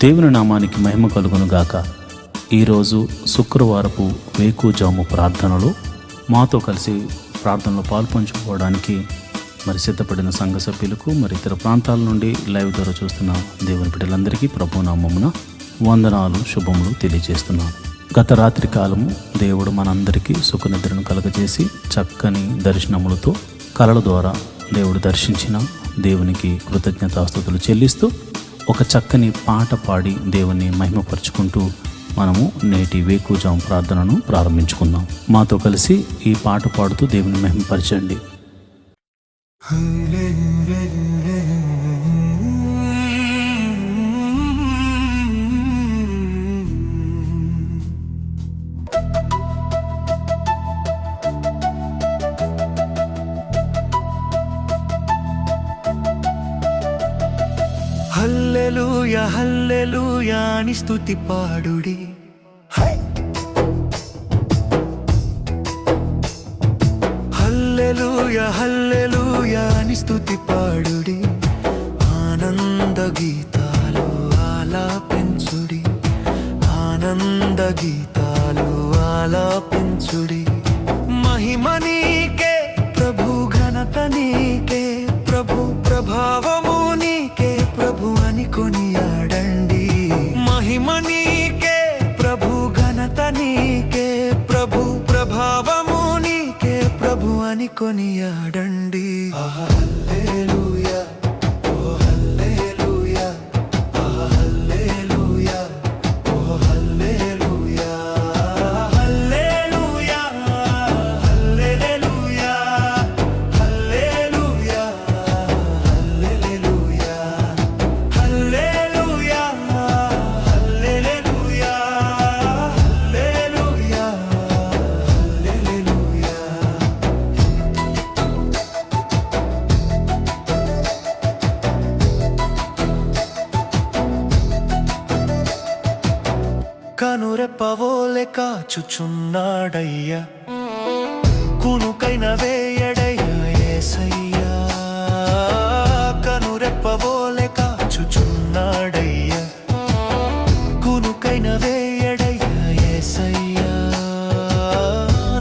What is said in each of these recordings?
దేవుని నామానికి మహిమ కలుగును గాక. ఈరోజు శుక్రవారపు వేకుజాము ప్రార్థనలో మాతో కలిసి ప్రార్థనలో పాల్పంచుకోవడానికి సిద్ధపడిన సంఘ సభ్యులకు ఇతర ప్రాంతాల నుండి లైవ్ ద్వారా చూస్తున్న దేవుని బిడ్డలందరికీ ప్రభు నామమున వందనాలు, శుభములు తెలియజేస్తున్నాను. గత రాత్రి కాలము దేవుడు మనందరికీ సుఖనిద్రను కలగజేసి చక్కని దర్శనములతో కలల ద్వారా దేవుడు దర్శించిన దేవునికి కృతజ్ఞతాస్తుతులు చెల్లిస్తూ ఒక చక్కని పాట పాడి దేవుని మహిమపరుచుకుంటూ మనము నేటి వేకుజాము ప్రార్థనను ప్రారంభించుకుందాం. మాతో కలిసి ఈ పాట పాడుతూ దేవుని మహిమపరచండి. హల్లెలూయా హల్లెలూయా అని స్తుతి పాడుడి. హల్లెలూయా హల్లెలూయా అని స్తుతి పాడుడి. ఆనంద గీతాలు ఆలాపించుడి, ఆనంద గీతాలు ఆలాపించుడి. మహిమ నీకే ప్రభు, ఘనత నీకే ప్రభు, ప్రభావము నీకే ప్రభు అని కొనియాడండి. మహిమ నీకే ప్రభు, ఘనత నీకే ప్రభు, ప్రభావము నీకే ప్రభు అని కొనియాడండి. హల్లెలూయా ఓ హల్లెలూయా, హల్లెలూయా ఓ హల్లెలూయా, హల్లెలూయా హల్లెలూయా, హల్లెలూయా హల్లెలూయా, హల్లెలూయా హల్లెలూయా, హల్లెలూయా హల్లెలూయా. కనురెప్పవోలె కాచుచున్నాడయ్యా, కునుకైన వేయడయ్యా యేసయ్యా. కనురెప్పవోలె కాచుచున్నాడయ్యా, కునుకైన వేయడయ్యా యేసయ్యా.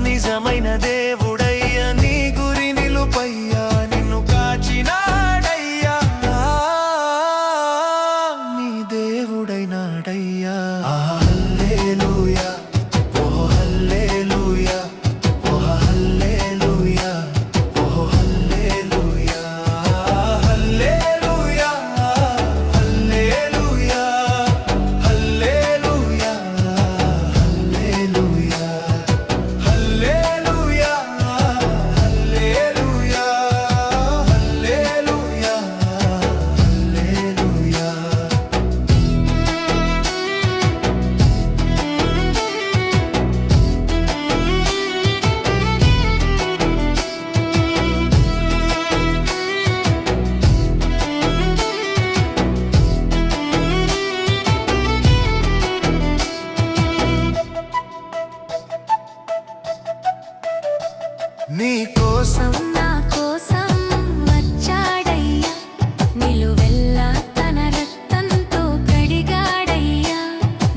నిజమైన దేవుడయ్యా, నీ గురి నిలుపయ్యా, నిన్ను కాచినాడయ్యా, నీ దేవుడైనాడయ్యా. హల్లెలూయా ఓ హల్లెలూయా, ఓ హల్లెలూయా, ఓ హల్లెలూయా, హల్లెలూయా హల్లెలూయా, హల్లెలూయా హల్లెలూయా, హల్లెలూయా హల్లెలూయా, హల్లెలూయా హల్లెలూయా. నీ కోసం నా కోసం వచ్చాడయ్యా, నిలువెల్లా తన రక్తంతో కడిగాడయ్యా.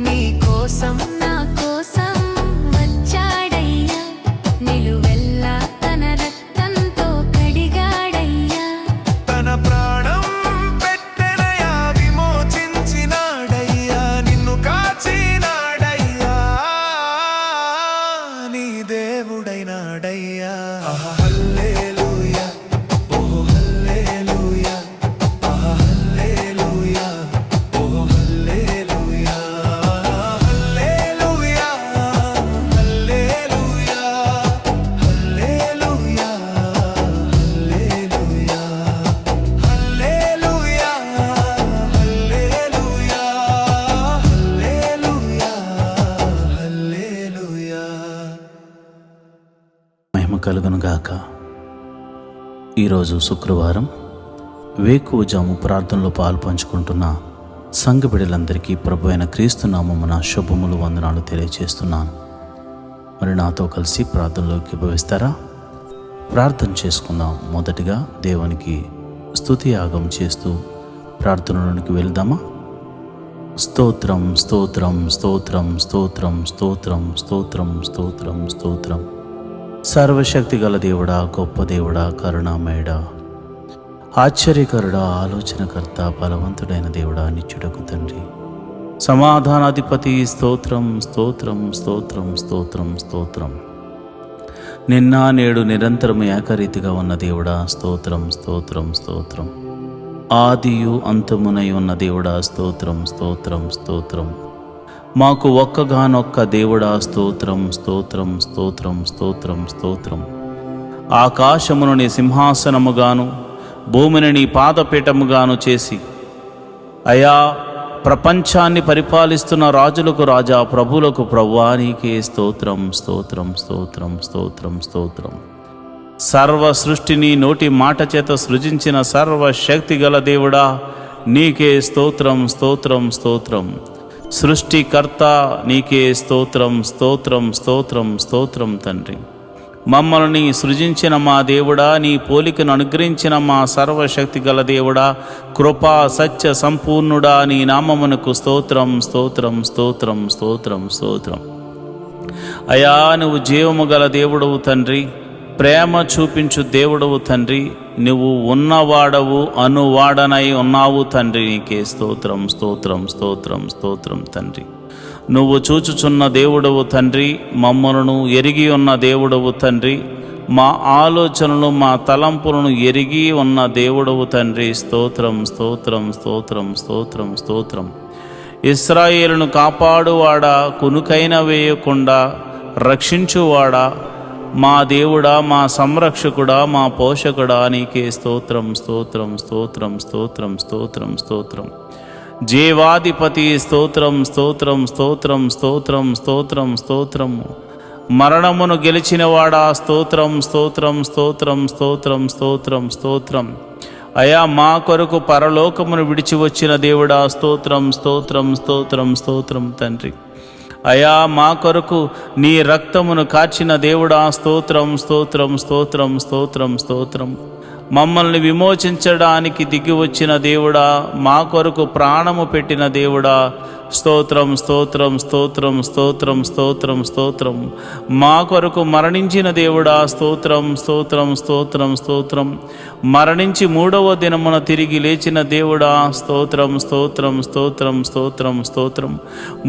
నీ కోసం నా కోసం వచ్చాడయ్యా, నిలువెల్లా తన రక్తంతో కడిగాడయ్యా. తన ప్రాణం పెట్టెనయా, విమోచించినాడయ్యా, నిన్ను కాచినాడయ్యా, నీ దేవుడైనాడయ్యా. హల్లెలూయా ఓ హల్లెలూయా, హల్లెలూయా ఓ హల్లెలూయా, హల్లెలూయా హల్లెలూయా, హల్లెలూయా హల్లెలూయా, హల్లెలూయా హల్లెలూయా, హల్లెలూయా హల్లెలూయా. మహిమ కలుగును గాక. ఈరోజు శుక్రవారం వేకువజాము ప్రార్థనలో పాల్పంచుకుంటున్న సంఘ బిడ్డలందరికీ ప్రభు అయిన క్రీస్తు నామమున శుభములు, వందనాలు తెలియజేస్తున్నాను. నాతో కలిసి ప్రార్థనలోకి భవిస్తారా? ప్రార్థన చేసుకుందాం. మొదటిగా దేవునికి స్తుతి యాగం చేస్తూ ప్రార్థనలోనికి వెళ్దామా? స్తోత్రం స్తోత్రం స్తోత్రం స్తోత్రం స్తోత్రం స్తోత్రం స్తోత్రం స్తోత్రం. సర్వశక్తి గల దేవుడా, గొప్ప దేవుడా, కరుణామయుడా, ఆశ్చర్యకరుడా, ఆలోచనకర్త, బలవంతుడైన దేవుడా, నిత్యుడకు తండ్రి, సమాధానాధిపతి, స్తోత్రం స్తోత్రం స్తోత్రం స్తోత్రం స్తోత్రం. నిన్న నేడు నిరంతరం ఏకరీతిగా ఉన్న దేవుడా, స్తోత్రం స్తోత్రం స్తోత్రం. ఆదియు అంతమునై ఉన్న దేవుడా, స్తోత్రం స్తోత్రం స్తోత్రం. మాకు ఒక్కగానొక్క దేవుడా, స్తోత్రం స్తోత్రం స్తోత్రం స్తోత్రం స్తోత్రం. ఆకాశమును నీ సింహాసనముగాను భూమిని నీ పాదపీఠముగాను చేసి అయా ప్రపంచాన్ని పరిపాలిస్తున్న రాజులకు రాజా, ప్రభులకు ప్రభువా, నీకే స్తోత్రం స్తోత్రం స్తోత్రం స్తోత్రం స్తోత్రం. సర్వ సృష్టిని నోటి మాట చేత సృజించిన సర్వశక్తి గల దేవుడా, నీకే స్తోత్రం స్తోత్రం స్తోత్రం. సృష్టికర్త నీకే స్తోత్రం స్తోత్రం స్తోత్రం స్తోత్రం తండ్రి. మమ్మల్ని సృజించిన మా దేవుడా, నీ పోలికను అనుగ్రహించిన మా సర్వశక్తి గల దేవుడా, కృపా సత్య సంపూర్ణుడా, నీ నామమునకు స్తోత్రం స్తోత్రం స్తోత్రం స్తోత్రం స్తోత్రం. అయా నువ్వు జీవము గల దేవుడవు తండ్రి, ప్రేమ చూపించు దేవుడవు తండ్రి, నువ్వు ఉన్నవాడవు, అనువాడనై ఉన్నావు తండ్రి, నీకే స్తోత్రం స్తోత్రం స్తోత్రం స్తోత్రం తండ్రి. నువ్వు చూచుచున్న దేవుడవు తండ్రి, మమ్మలను ఎరిగి ఉన్న దేవుడవు తండ్రి, మా ఆలోచనలు మా తలంపులను ఎరిగి ఉన్న దేవుడవు తండ్రి, స్తోత్రం స్తోత్రం స్తోత్రం స్తోత్రం స్తోత్రం. ఇశ్రాయేలును కాపాడువాడా, కునుకైన వేయకుండా రక్షించువాడా, మా దేవుడా, మా సంరక్షకుడా, మా పోషకుడా, నీకే స్తోత్రం స్తోత్రం స్తోత్రం స్తోత్రం స్తోత్రం స్తోత్రం. జీవాధిపతి స్తోత్రం స్తోత్రం స్తోత్రం స్తోత్రం స్తోత్రం స్తోత్రం. మరణమును గెలిచినవాడా, స్తోత్రం స్తోత్రం స్తోత్రం స్తోత్రం స్తోత్రం స్తోత్రం. అయా మా కొరకు పరలోకమును విడిచి వచ్చిన దేవుడా, స్తోత్రం స్తోత్రం స్తోత్రం స్తోత్రం తండ్రి. అయా మా కొరకు నీ రక్తమును కాచిన దేవుడా, స్తోత్రం స్తోత్రం స్తోత్రం స్తోత్రం స్తోత్రం. మమ్మల్ని విమోచించడానికి దిగి వచ్చిన దేవుడా, మా కొరకు ప్రాణము పెట్టిన దేవుడా, స్తోత్రం స్తోత్రం స్తోత్రం స్తోత్రం స్తోత్రం స్తోత్రం. మా కొరకు మరణించిన దేవుడా, స్తోత్రం స్తోత్రం స్తోత్రం స్తోత్రం. మరణించి మూడవ దినమున తిరిగి లేచిన దేవుడా, స్తోత్రం స్తోత్రం స్తోత్రం స్తోత్రం స్తోత్రం.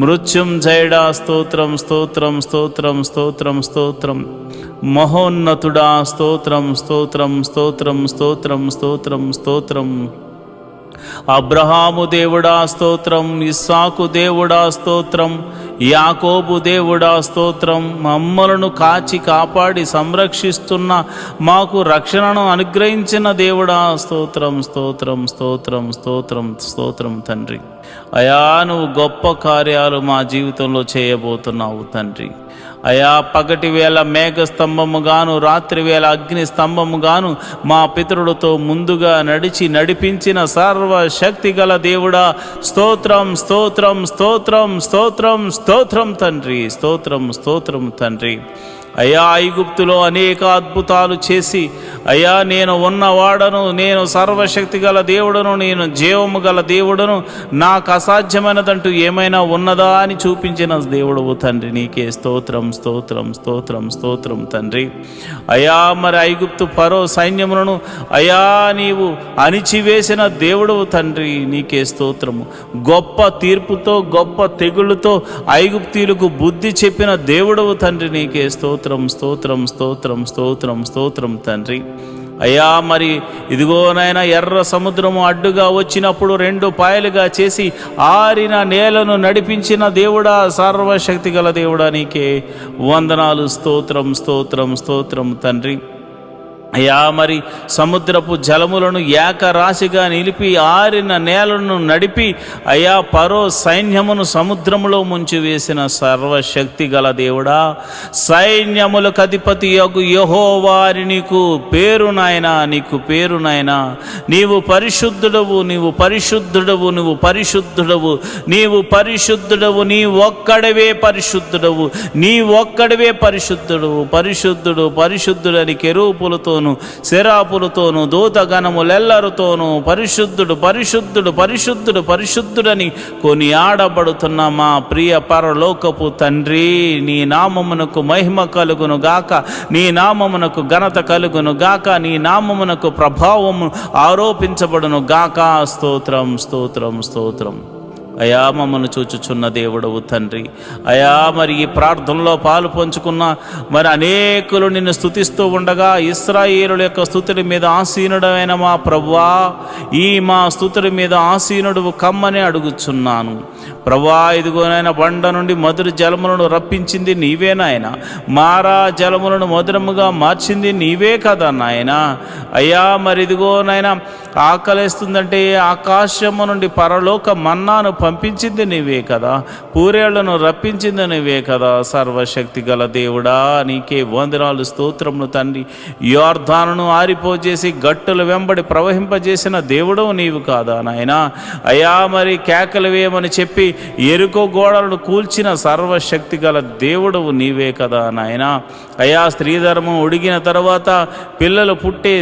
మృత్యుంజయుడా, స్తోత్రం స్తోత్రం స్తోత్రం స్తోత్రం స్తోత్రం. మహోన్నతుడా, స్తోత్రం స్తోత్రం స్తోత్రం స్తోత్రం స్తోత్రం స్తోత్రం. అబ్రహాము దేవుడా, స్తోత్రం. ఇస్సాకు దేవుడా, స్తోత్రం. యాకోబు దేవుడా, స్తోత్రం. మమ్మలను కాచి కాపాడి సంరక్షిస్తున్న, మాకు రక్షణను అనుగ్రహించిన దేవుడా, స్తోత్రం స్తోత్రం స్తోత్రం స్తోత్రం స్తోత్రం తండ్రి. అయా నువ్వు గొప్ప కార్యాలు మా జీవితంలో చేయబోతున్నావు తండ్రి. అయా పగటి వేళ మేఘ స్తంభముగాను, రాత్రి వేళ అగ్ని స్తంభముగాను మా పితరులతో ముందుగా నడిపించిన సర్వశక్తి గల దేవుడా, స్తోత్రం స్తోత్రం స్తోత్రం స్తోత్రం స్తోత్రం తండ్రి, స్తోత్రం స్తోత్రం తండ్రి. అయా ఐగుప్తులో అనేక అద్భుతాలు చేసి, అయా నేను ఉన్నవాడను, నేను సర్వశక్తి గల దేవుడను, నేను జీవము గల దేవుడను, నాకు అసాధ్యమైనదంటూ ఏమైనా ఉన్నదా అని చూపించిన దేవుడవు తండ్రి, నీకే స్తోత్రం స్తోత్రం స్తోత్రం స్తోత్రం తండ్రి. అయా మరి ఐగుప్తు ఫరో సైన్యములను అయా నీవు అణిచివేసిన దేవుడవు తండ్రి, నీకే స్తోత్రము. గొప్ప తీర్పుతో, గొప్ప తెగుళ్ళతో ఐగుప్తీయులకు బుద్ధి చెప్పిన దేవుడవు తండ్రి, నీకే స్తోత్రం స్తోత్రం స్తోత్రం స్తోత్రం స్తోత్రం తండ్రి. అయ్యా మరి ఇదిగోనైనా ఎర్ర సముద్రము అడ్డుగా వచ్చినప్పుడు రెండు పాయలుగా చేసి ఆరిన నేలను నడిపించిన దేవుడా, సర్వశక్తి గల దేవుడా, నీకే వందనాలు, స్తోత్రం స్తోత్రం స్తోత్రం తండ్రి. అయ్యా మరి సముద్రపు జలములను ఏకరాశిగా నిలిపి ఆరిన నేలను నడిపి అయ్యా ఫరో సైన్యమును సముద్రములో ముంచివేసిన సర్వశక్తి గల దేవుడా, సైన్యములకు అధిపతి యగు యెహోవా నీకు పేరు నాయనా, నీకు పేరు నాయనా. నీవు పరిశుద్ధుడవు, నీవు పరిశుద్ధుడవు, నీవు పరిశుద్ధుడవు, నీవు పరిశుద్ధుడవు, నీ ఒక్కడవే పరిశుద్ధుడవు, నీ ఒక్కడవే పరిశుద్ధుడు, పరిశుద్ధుడు పరిశుద్ధుడని కెరూపులతో దూతలతోనూ శరాపులతోనూ దూతగణములెల్లరితోనూ పరిశుద్ధుడు పరిశుద్ధుడు పరిశుద్ధుడు పరిశుద్ధుడని కొనియాడబడుతున్న మా ప్రియ పరలోకపు తండ్రి, నీ నామమునకు మహిమ కలుగును గాక, నీ నామమునకు ఘనత కలుగును గాక, నీ నామమునకు ప్రభావము ఆరోపించబడును గాక. స్తోత్రం స్తోత్రం స్తోత్రం. అయా మమ్మల్ని చూచుచున్న దేవుడవు తండ్రి, అయా మరి ఈ ప్రార్థనలో పాలు పంచుకున్న మరి అనేకులు నిన్ను స్తుతిస్తూ ఉండగా ఇశ్రాయేలుల యొక్క స్తుతుల మీద ఆసీనుడమైన మా ప్రభువా, ఈ మా స్తుతుల మీద ఆసీనుడు కమ్మని అడుగుచున్నాను ప్రభువా. ఇదిగోనైనా బండ నుండి మధుర జలములను రప్పించింది నీవే నాయన, మారా జలములను మధురముగా మార్చింది నీవే కదా నాయన. అయ్యా మరి ఇదిగోనైనా ఆకలిస్తుందంటే ఆకాశము నుండి పరలోక మన్నాను పంపించింది నీవే కదా, పూరేళ్లను రప్పించింది నీవే కదా. సర్వశక్తి గల దేవుడా, నీకే వందనాలు స్తోత్రములు తండ్రి. యోర్దానును ఆరిపోజేసి గట్టుల వెంబడి ప్రవహింపజేసిన దేవుడు నీవు కాదా నాయన. అయ్యా మరి కేకలు వేయమని చెప్పి ఎరుకో గోడలను కూల్చిన సర్వశక్తి గల దేవుడవు నీవే కదా నాయన. అయ్యా స్త్రీధర్మం ఉడిగిన తర్వాత పిల్లలు పుట్టే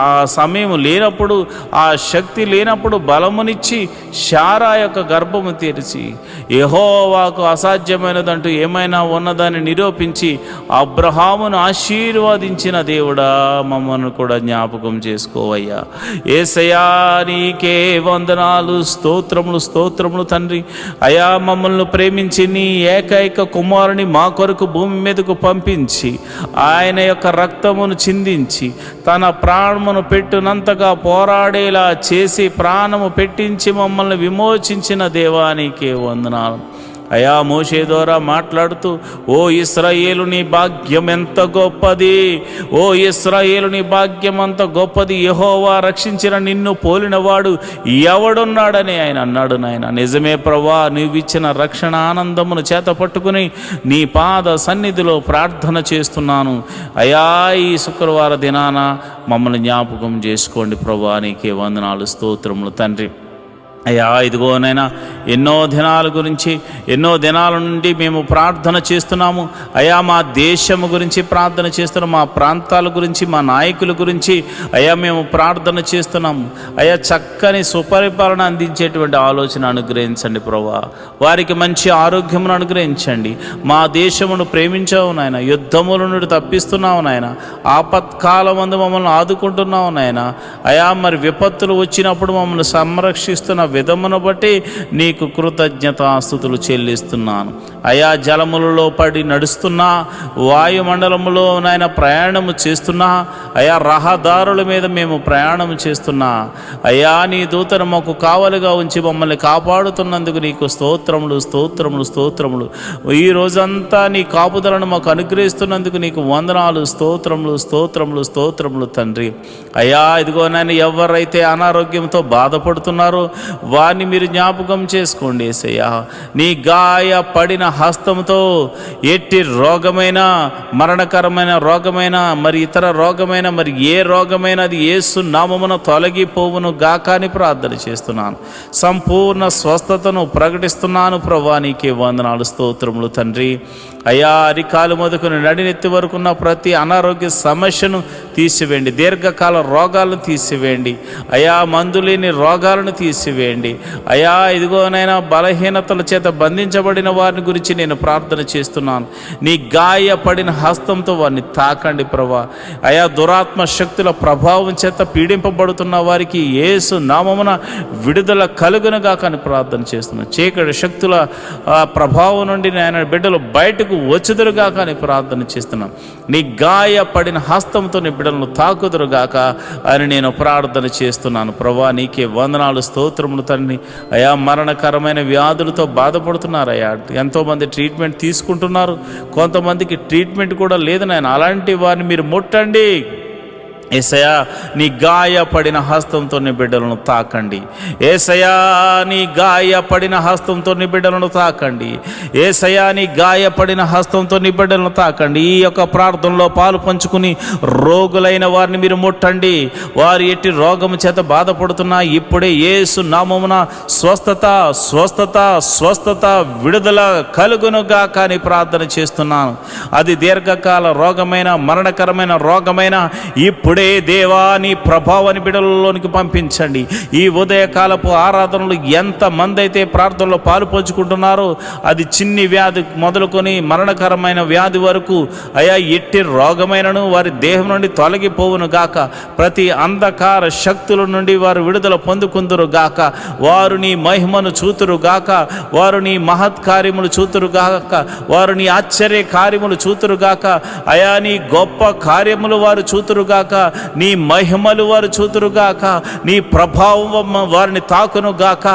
ఆ సమయం లేనప్పుడు, ఆ శక్తి లేనప్పుడు బలమునిచ్చి శారా యొక్క గర్భము తెరిచి యెహోవాకు అసాధ్యమైనదంటూ ఏమైనా ఉన్నదాన్ని నిరూపించి అబ్రహామును ఆశీర్వదించిన దేవుడా, మమ్మల్ని కూడా జ్ఞాపకం చేసుకోవయ్యా. యేసయ్యా నీకే వందనాలు స్తోత్రములు స్తోత్రములు తండ్రి. అయా మమ్మల్ని ప్రేమించి నీ ఏకైక కుమారుని మా కొరకు భూమి మీదకు పంపించి ఆయన యొక్క రక్తమును చిందించి తన ప్రాణమును పెట్టునంతగా పోరాడేలా చేసి ప్రాణము పెట్టించి మమ్మల్ని విమోచించిన దేవానికి వందనాలు. అయా మోషే ద్వారా మాట్లాడుతూ, ఓ ఇశ్రాయేలు నీ భాగ్యం ఎంత గొప్పది, ఓ ఇశ్రాయేలు నీ భాగ్యం అంత గొప్పది, యెహోవా రక్షించిన నిన్ను పోలినవాడు ఎవడున్నాడని ఆయన అన్నాడు నాయన. నిజమే ప్రభువా, నీవిచ్చిన రక్షణ ఆనందమును చేత పట్టుకుని నీ పాద సన్నిధిలో ప్రార్థన చేస్తున్నాను. అయా ఈ శుక్రవార దినాన మమ్మల్ని జ్ఞాపకం చేసుకోండి ప్రభువా, నీకే వందనాలు స్తోత్రములు తండ్రి. అయ్యా ఇదిగోనైనా ఎన్నో దినాల గురించి ఎన్నో దినాల నుండి మేము ప్రార్థన చేస్తున్నాము. అయ్యా మా దేశము గురించి ప్రార్థన చేస్తున్నాము, మా ప్రాంతాల గురించి, మా నాయకుల గురించి అయ్యా మేము ప్రార్థన చేస్తున్నాము. అయ్యా చక్కని సుపరిపాలన అందించేటువంటి ఆలోచన అనుగ్రహించండి ప్రభువా, వారికి మంచి ఆరోగ్యమును అనుగ్రహించండి. మా దేశమును ప్రేమించావు నాయన, యుద్ధముల నుండి తప్పిస్తున్నావు నాయన, ఆపత్కాలమందు మమ్మల్ని ఆదుకుంటున్నావు నాయన. అయా మరి విపత్తులు వచ్చినప్పుడు మమ్మల్ని సంరక్షిస్తున్న విధమును బట్టి నీకు కృతజ్ఞతాస్తుతులు చెల్లిస్తున్నాను. అయా జలములలో పడి నడుస్తున్నా, వాయుమండలములో నాయన ప్రయాణము చేస్తున్నా, అయా రహదారుల మీద మేము ప్రయాణం చేస్తున్నా, అయా నీ దూతను మాకు కావలిగా ఉంచి మమ్మల్ని కాపాడుతున్నందుకు నీకు స్తోత్రములు స్తోత్రములు స్తోత్రములు. ఈ రోజంతా నీ కాపుదలను మాకు అనుగ్రహిస్తున్నందుకు నీకు వందనాలు స్తోత్రములు స్తోత్రములు స్తోత్రములు తండ్రి. అయా ఇదిగో నాయన ఎవరైతే అనారోగ్యంతో బాధపడుతున్నారో వారిని మీరు జ్ఞాపకం చేసుకోండి యేసయ్యా. నీ గాయ పడిన హస్తంతో ఎట్టి రోగమైన, మరణకరమైన రోగమైన, మరి ఇతర రోగమైన, మరి ఏ రోగమైన అది యేసు నామమున తొలగిపోవును గాక అని ప్రార్థన చేస్తున్నాను. సంపూర్ణ స్వస్థతను ప్రకటిస్తున్నాను ప్రభువా, నీకే వందనాలు స్తోత్రములు తండ్రి. అయా అరికాలు మొదలుకొని నడినెత్తి వరకున్న ప్రతి అనారోగ్య సమస్యను తీసివేయండి, దీర్ఘకాల రోగాలను తీసివేయండి, అయా మందులేని రోగాలను తీసివేయండి. అయా ఇదిగోనైనా బలహీనతల చేత బంధించబడిన వారిని గురించి నేను ప్రార్థన చేస్తున్నాను. నీ గాయపడిన హస్తంతో వారిని తాకండి ప్రభువా. అయా దురాత్మ శక్తుల ప్రభావం చేత పీడింపబడుతున్న వారికి యేసు నామమున విడుదల కలుగునుగా కానీ ప్రార్థన చేస్తున్నాను. చీకటి శక్తుల ప్రభావం నుండి ఆయన బిడ్డలు బయటకు వచ్చుదురుగా కానీ ప్రార్థన చేస్తున్నాం. నీ గాయపడిన హస్తంతో నీ బిడ్డలను తాకుదురుగాక అని నేను ప్రార్థన చేస్తున్నాను ప్రభువా, నీకే వందనాలు స్తోత్రములు తండ్రి. అయా మరణకరమైన వ్యాధులతో బాధపడుతున్నారయ్యా, ఎంతోమంది ట్రీట్మెంట్ తీసుకుంటున్నారు, కొంతమందికి ట్రీట్మెంట్ కూడా లేదు నాయన. అలాంటి వారిని మీరు ముట్టండి యేసయ్యా. నీ గాయపడిన హస్తంతో నీ బిడ్డలను తాకండి యేసయ్యా, నీ గాయపడిన హస్తంతో నీ బిడ్డలను తాకండి యేసయ్యా, నీ గాయపడిన హస్తంతో నీ బిడ్డలను తాకండి. ఈ యొక్క ప్రార్థనలో పాలు పంచుకుని రోగులైన వారిని మీరు ముట్టండి. వారు ఎట్టి రోగము చేత బాధపడుతున్నా ఇప్పుడే యేసు నామమున స్వస్థత స్వస్థత స్వస్థత విడుదల కలుగునుగా కానీ ప్రార్థన చేస్తున్నాను. అది దీర్ఘకాల రోగమైన, మరణకరమైన రోగమైన ఇప్పుడే ఇప్పుడే దేవా నీ ప్రభావాన్ని బిడ్డలలోనికి పంపించండి. ఈ ఉదయకాలపు ఆరాధనలు ఎంతమంది అయితే ప్రార్థనలో పాలు పంచుకుంటున్నారో, అది చిన్ని వ్యాధి మొదలుకొని మరణకరమైన వ్యాధి వరకు అయా ఎట్టి రోగమైనను వారి దేహం నుండి తొలగిపోవును గాక. ప్రతి అంధకార శక్తుల నుండి వారు విడుదల పొందుకుందురు గాక. వారు నీ మహిమను చూతురు గాక. వారు నీ మహత్ కార్యములు చూతురు గాక. వారు నీ ఆశ్చర్య కార్యములు చూతురు గాక. అయా నీ గొప్ప కార్యములు వారు చూతురు గాక. నీ మహిమలు వారు చూతురు గాక. నీ ప్రభావం వారిని తాకును గాక.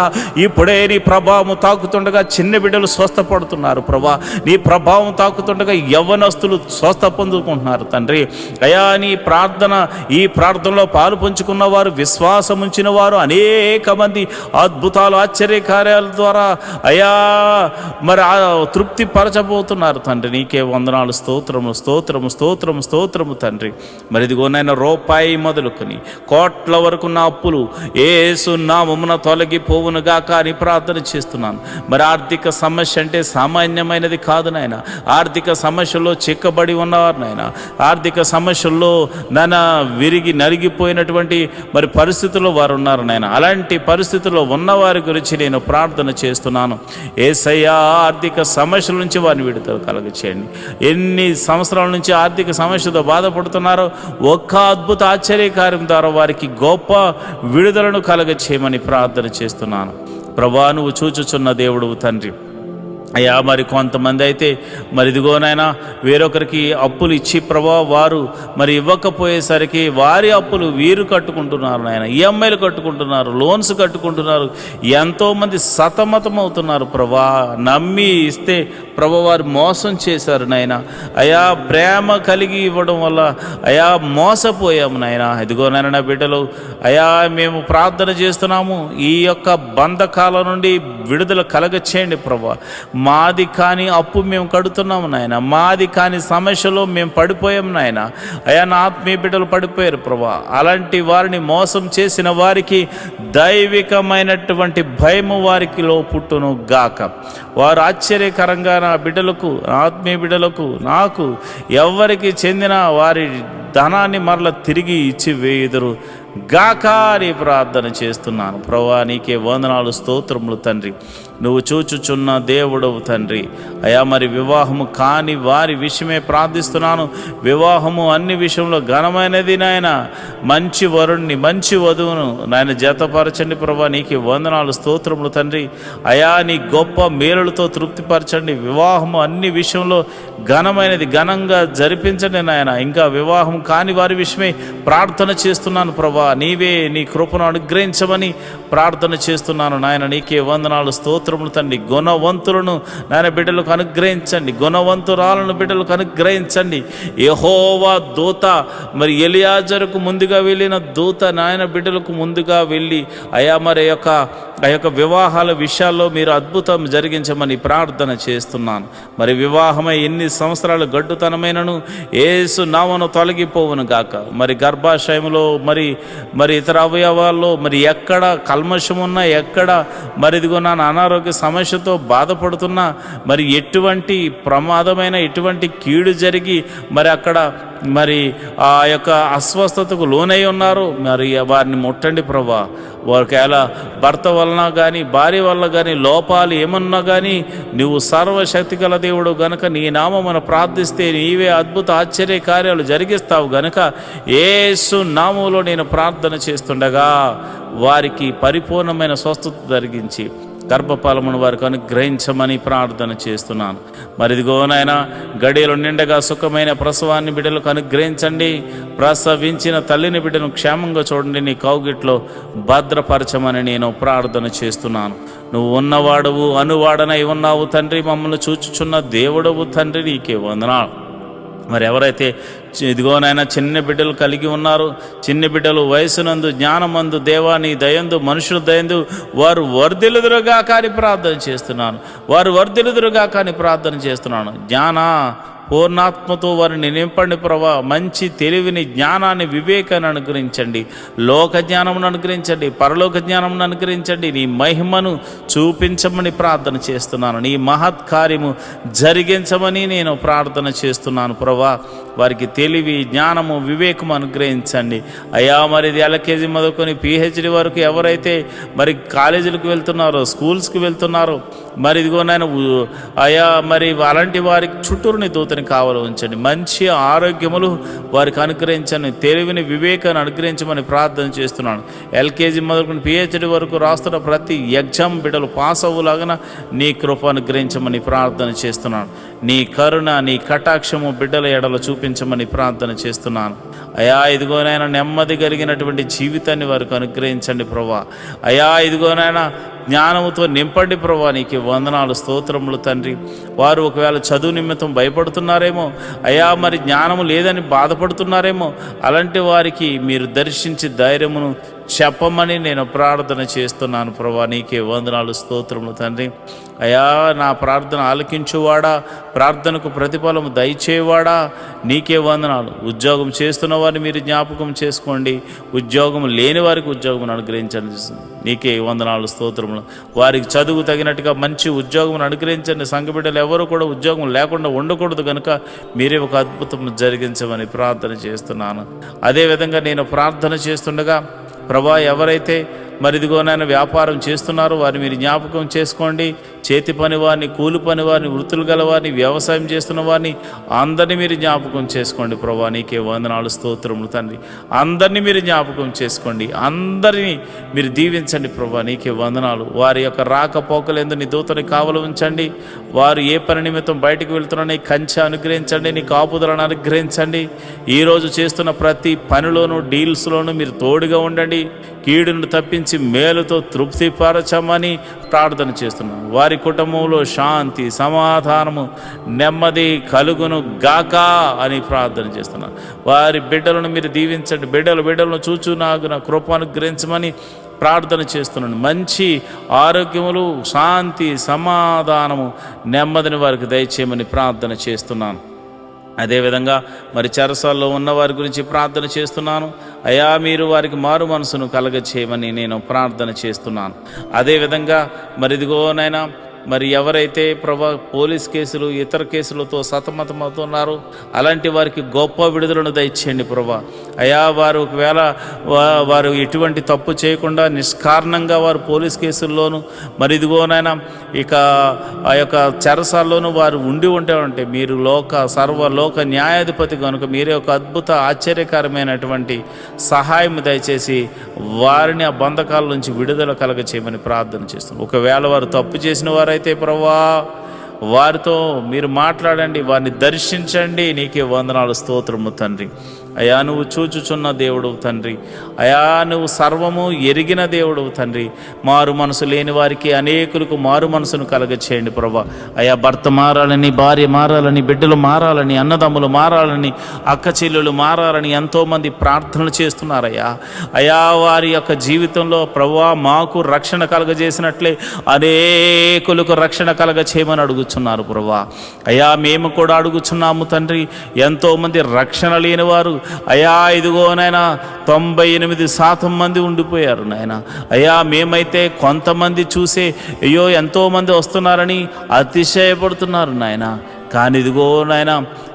ఇప్పుడే నీ ప్రభావం తాకుతుండగా చిన్న బిడ్డలు స్వస్థపడుతున్నారు ప్రభా. నీ ప్రభావం తాకుతుండగా యవ్వనస్తులు స్వస్థ పొందుకుంటున్నారు తండ్రి. అయా నీ ప్రార్థన, ఈ ప్రార్థనలో పాలు పంచుకున్న వారు, విశ్వాసం ఉంచిన వారు అనేక మంది అద్భుతాలు ఆశ్చర్య కార్యాల ద్వారా అయా మరి తృప్తి పరచబోతున్నారు తండ్రి. నీకే వందనాలు, స్తోత్రము స్తోత్రము స్తోత్రము స్తోత్రము తండ్రి. మరి ఇదిగోనైనా రూపాయి మొదలుకొని కోట్ల వరకు నా అప్పులు యేసు నామమున తొలగిపోవును గాక అని ప్రార్థన చేస్తున్నాను. మరి ఆర్థిక సమస్య అంటే సామాన్యమైనది కాదు నాయన. ఆర్థిక సమస్యల్లో చిక్కబడి ఉన్నవారు నాయన, ఆర్థిక సమస్యల్లో విరిగి నలిగిపోయినటువంటి మరి పరిస్థితుల్లో వారు ఉన్నారు నాయన. అలాంటి పరిస్థితుల్లో ఉన్నవారి గురించి నేను ప్రార్థన చేస్తున్నాను. యేసయ్యా ఆర్థిక సమస్యల నుంచి వారిని విడుదల కలుగచేయండి. ఎన్ని సంవత్సరాల నుంచి ఆర్థిక సమస్యతో బాధపడుతున్నారో ఒక్క అద్భుత ఆశ్చర్యకార్యం ద్వారా వారికి గొప్ప విడుదలను కలగచేయమని ప్రార్థన చేస్తున్నాను. ప్రభువా నువ్వు చూచుచున్న దేవుడు తండ్రి. అయ్యా మరి కొంతమంది అయితే మరి ఇదిగోనైనా వేరొకరికి అప్పులు ఇచ్చి ప్రభా వారు మరి ఇవ్వకపోయేసరికి వారి అప్పులు వీరు కట్టుకుంటున్నారు నాయన. ఈఎంఐలు కట్టుకుంటున్నారు, లోన్స్ కట్టుకుంటున్నారు. ఎంతోమంది సతమతం అవుతున్నారు ప్రభా. నమ్మి ఇస్తే ప్రభా వారు మోసం చేశారు నాయన. అయా ప్రేమ కలిగి ఇవ్వడం వల్ల అయా మోసపోయాము నాయన. ఇదిగోనైనా నా బిడ్డలు అయా మేము ప్రార్థన చేస్తున్నాము. ఈ యొక్క బంధకాల నుండి విడుదల కలగచేయండి ప్రభా. మాది కాని అప్పు మేము కడుతున్నాము నాయన. మాది కాని సమస్యలో మేము పడిపోయాము నాయన. అయా నా ఆత్మీయ బిడ్డలు పడిపోయారు ప్రభా. అలాంటి వారిని మోసం చేసిన వారికి దైవికమైనటువంటి భయము వారికిలో పుట్టును గాక. వారు ఆశ్చర్యకరంగా నా బిడ్డలకు, ఆత్మీయ బిడ్డలకు, నాకు ఎవరికి చెందిన వారి ధనాన్ని మరల తిరిగి ఇచ్చి వేయుదురు గాక అని ప్రార్థన చేస్తున్నాను. ప్రభువా నీకే వందనాలు, స్తోత్రములు తండ్రి. నువ్వు చూచుచున్న దేవుడవు తండ్రి. అయా మరి వివాహము కాని వారి విషయమే ప్రార్థిస్తున్నాను. వివాహము అన్ని విషయంలో ఘనమైనది నాయన. మంచి వరుణ్ణి, మంచి వధువును నాయన జతపరచండి ప్రభువా. నీకే వందనాలు, స్తోత్రములు తండ్రి. అయా నీ గొప్ప మేలులతో తృప్తిపరచండి. వివాహము అన్ని విషయంలో ఘనమైనది, ఘనంగా జరిపించండి నాయన. ఇంకా వివాహం కాని వారి విషయమే ప్రార్థన చేస్తున్నాను ప్రభా. నీవే నీ కృపను అనుగ్రహించమని ప్రార్థన చేస్తున్నాను నాయన. నీకే వందనాలు, స్తోత్రములు తండ్రి. గుణవంతులను నాయన బిడ్డలకు అనుగ్రహించండి. గుణవంతురాలను బిడ్డలకు అనుగ్రహించండి. యెహోవా దూత మరి ఎలియాజరుకు ముందుగా వెళ్ళిన దూత నాయన బిడ్డలకు ముందుగా వెళ్ళి అయా మరి ఆ యొక్క వివాహాల విషయాల్లో మీరు అద్భుతం జరిగించమని ప్రార్థన చేస్తున్నాను. మరి వివాహమై ఎన్ని సంవత్సరాలు గడ్డుతనమైనను యేసు నామమున తొలగిపోవును గాక. మరి గర్భాశయంలో మరి ఇతర అవయవాల్లో మరి ఎక్కడ కల్మషం ఉన్నా, ఎక్కడ మరి ఇదిగో నా అనారోగ్య సమస్యతో బాధపడుతున్నా, మరి ఎటువంటి ప్రమాదమైన ఎటువంటి కీడు జరిగి మరి అక్కడ మరి ఆ యొక్క అస్వస్థతకు లోనై ఉన్నారు, మరి వారిని ముట్టండి ప్రభా. ఒకవేళ భర్త వలన కానీ భార్య వల్ల కానీ లోపాలు ఏమన్నా కానీ నువ్వు సర్వశక్తి గల దేవుడు గనుక నీ నామమున ప్రార్థిస్తే నీవే అద్భుత ఆశ్చర్య కార్యాలు జరిగిస్తావు గనుక యేసు నామములో నేను ప్రార్థన చేస్తుండగా వారికి పరిపూర్ణమైన స్వస్థత జరిగించి గర్భఫలమును వారికి అనుగ్రహించమని ప్రార్థన చేస్తున్నాను. మరి ఇదిగో నాయన గడియలు నిండగా సుఖమైన ప్రసవాన్ని బిడ్డలకు అనుగ్రహించండి. ప్రసవించిన తల్లిని బిడ్డను క్షేమంగా చూడండి. నీ కౌగిట్లో భద్రపరచమని నేను ప్రార్థన చేస్తున్నాను. నువ్వు ఉన్నవాడవు, అనువాడనై ఉన్నావు తండ్రి. మమ్మల్ని చూచుచున్న దేవుడవు తండ్రి. నీకే వందనాలు. మరి ఎవరైతే ఇదిగోనైనా చిన్న బిడ్డలు కలిగి ఉన్నారు, చిన్న బిడ్డలు వయసునందు, జ్ఞానమందు, దేవాని దయందు, మనుషుల దయందు వారు వర్ధిల్లుదురుగా కానీ ప్రార్థన చేస్తున్నాను. వారు వర్ధిల్లుదురుగా కానీ ప్రార్థన చేస్తున్నాను. జ్ఞాన పూర్ణాత్మతో వారిని నింపండి ప్రభా. మంచి తెలివిని, జ్ఞానాన్ని, వివేకాన్ని అనుగ్రహించండి. లోక జ్ఞానమును అనుగ్రహించండి, పరలోక జ్ఞానమును అనుగ్రహించండి. నీ మహిమను చూపించమని ప్రార్థన చేస్తున్నాను. నీ మహత్కార్యము జరిగించమని నేను ప్రార్థన చేస్తున్నాను ప్రభా. వారికి తెలివి, జ్ఞానము, వివేకము అనుగ్రహించండి అయ్యా. మరి ఇది ఎల్కేజీ మొదలుకొని పిహెచ్డి వరకు ఎవరైతే మరి కాలేజీలకు వెళ్తున్నారో, స్కూల్స్కి వెళ్తున్నారో, మరి ఇదిగో నేను అయ్యా మరి అలాంటి వారికి చుట్టూరుని దూతని కావాలి ఉంచండి. మంచి ఆరోగ్యములు వారికి అనుగ్రహించండి. తెలివిని, వివేకాన్ని అనుగ్రహించమని ప్రార్థన చేస్తున్నాను. ఎల్కేజీ మొదలుకొని పిహెచ్డి వరకు రాస్తున్న ప్రతి ఎగ్జామ్ బిడ్డలు పాస్ అవ్వలాగా నీ కృప అనుగ్రహించమని ప్రార్థన చేస్తున్నాను. నీ కరుణ, నీ కటాక్షము బిడ్డల ఎడల చూపించమని ప్రార్థన చేస్తున్నాను అయా. ఇదిగోనైనా నెమ్మది కలిగినటువంటి జీవితాన్ని వారికి అనుగ్రహించండి ప్రభా. అయా ఇదిగోనైనా జ్ఞానముతో నింపండి ప్రభా. నీకు వందనాలు, స్తోత్రములు తండ్రి. వారు ఒకవేళ చదువు నిమిత్తం భయపడుతున్నారేమో అయా, మరి జ్ఞానము లేదని బాధపడుతున్నారేమో, అలాంటి వారికి మీరు దర్శించి ధైర్యమును చెప్పమని నేను ప్రార్థన చేస్తున్నాను ప్రభా. నీకే వందనాలు, స్తోత్రములు తండ్రి. అయా నా ప్రార్థన ఆలకించువాడా, ప్రార్థనకు ప్రతిఫలము దయచేవాడా, నీకే వందనాలు. ఉద్యోగం చేస్తున్న వారిని మీరు జ్ఞాపకం చేసుకోండి. ఉద్యోగం లేని వారికి ఉద్యోగం అనుగ్రహించండి. నీకే వందనాలు, స్తోత్రములు. వారికి చదువు తగినట్టుగా మంచి ఉద్యోగం అనుగ్రహించండి. సంఘ బిడ్డలు ఎవరు కూడా ఉద్యోగం లేకుండా ఉండకూడదు కనుక మీరే ఒక అద్భుతం జరిగించమని ప్రార్థన చేస్తున్నాను. అదేవిధంగా నేను ప్రార్థన చేస్తుండగా ప్రభా, ఎవరైతే మరి ఇదిగోనైనా వ్యాపారం చేస్తున్నారో వారిని మీరు జ్ఞాపకం చేసుకోండి. చేతి పని వారిని, కూలి పని వారిని, వృత్తులు గల వారిని, వ్యవసాయం చేస్తున్న వారిని అందరినీ మీరు జ్ఞాపకం చేసుకోండి ప్రభా. నీకే వందనాలు, స్తోత్రములు తండ్రి. అందరినీ మీరు జ్ఞాపకం చేసుకోండి, అందరినీ మీరు దీవించండి ప్రభా. నీకే వందనాలు. వారి యొక్క రాకపోకలందు నీ దూతని కావలి ఉంచండి. వారు ఏ పని నిమిత్తం బయటకు వెళ్తున్నారో నీ కంచె అనుగ్రహించండి, నీ కాపుదలను అనుగ్రహించండి. ఈరోజు చేస్తున్న ప్రతి పనిలోనూ, డీల్స్లోనూ మీరు తోడుగా ఉండండి. కీడును తప్పించి మేలుతో తృప్తిపరచమని ప్రార్థన చేస్తున్నాను. వారి కుటుంబంలో శాంతి, సమాధానము, నెమ్మది కలుగును గాక అని ప్రార్థన చేస్తున్నాను. వారి బిడ్డలను మీరు దీవించండి. బిడ్డలను చూచు నాకు నా కృప అనుగ్రహించమని ప్రార్థన చేస్తున్నాను. మంచి ఆరోగ్యములు, శాంతి, సమాధానము, నెమ్మదిని వారికి దయచేయమని ప్రార్థన చేస్తున్నాను. అదేవిధంగా మరి చెరసాల్లో ఉన్న వారి గురించి ప్రార్థన చేస్తున్నాను అయా. మీరు వారికి మారు మనసును కలగచేయమని నేను ప్రార్థన చేస్తున్నాను. అదేవిధంగా మరి ఇదిగోనైనా మరి ఎవరైతే ప్రభా పోలీస్ కేసులు, ఇతర కేసులతో సతమతమవుతున్నారో అలాంటి వారికి గొప్ప విడుదలను దయచేయండి ప్రభా. అయా వారు ఒకవేళ వారు ఎటువంటి తప్పు చేయకుండా నిష్కారణంగా వారు పోలీస్ కేసుల్లోనూ మరి ఇదిగోనైనా ఇక ఆ యొక్క చెరసాల్లోనూ వారు ఉంటే మీరు సర్వలోక న్యాయాధిపతి కనుక మీరే ఒక అద్భుత ఆశ్చర్యకరమైనటువంటి సహాయం దయచేసి వారిని ఆ బంధకాల నుంచి విడుదల కలగ చేయమని ప్రార్థన చేస్తున్నాం. ఒకవేళ వారు తప్పు చేసిన వారైతే ప్రభువా వారితో మీరు మాట్లాడండి, వారిని దర్శించండి. నీకే వందనాలు, స్తోత్రము తండ్రి. అయా నువ్వు చూచుచున్న దేవుడు తండ్రి. అయా నువ్వు సర్వము ఎరిగిన దేవుడు తండ్రి. మారు మనసు లేని వారికి అనేకులకు మారు మనసును కలగచేయండి ప్రభా. అయా భర్త మారాలని, భార్య మారాలని, బిడ్డలు మారాలని, అన్నదమ్ములు మారాలని, అక్క చెల్లెలు మారాలని ఎంతోమంది ప్రార్థనలు చేస్తున్నారయ్యా. అయా వారి యొక్క జీవితంలో ప్రభువా మాకు రక్షణ కలగజేసినట్లే అనేకులకు రక్షణ కలగచేయమని అడుగుచున్నారు ప్రభువా. అయా మేము కూడా అడుగుచున్నాము తండ్రి. ఎంతోమంది రక్షణ లేని వారు అయా ఇదిగోనైనా 98% మంది ఉండిపోయారు నాయన. అయ్యా మేమైతే కొంతమంది చూసే అయ్యో ఎంతోమంది వస్తున్నారని అతిశయపడుతున్నారు నాయన. కానీ ఇదిగో నాయన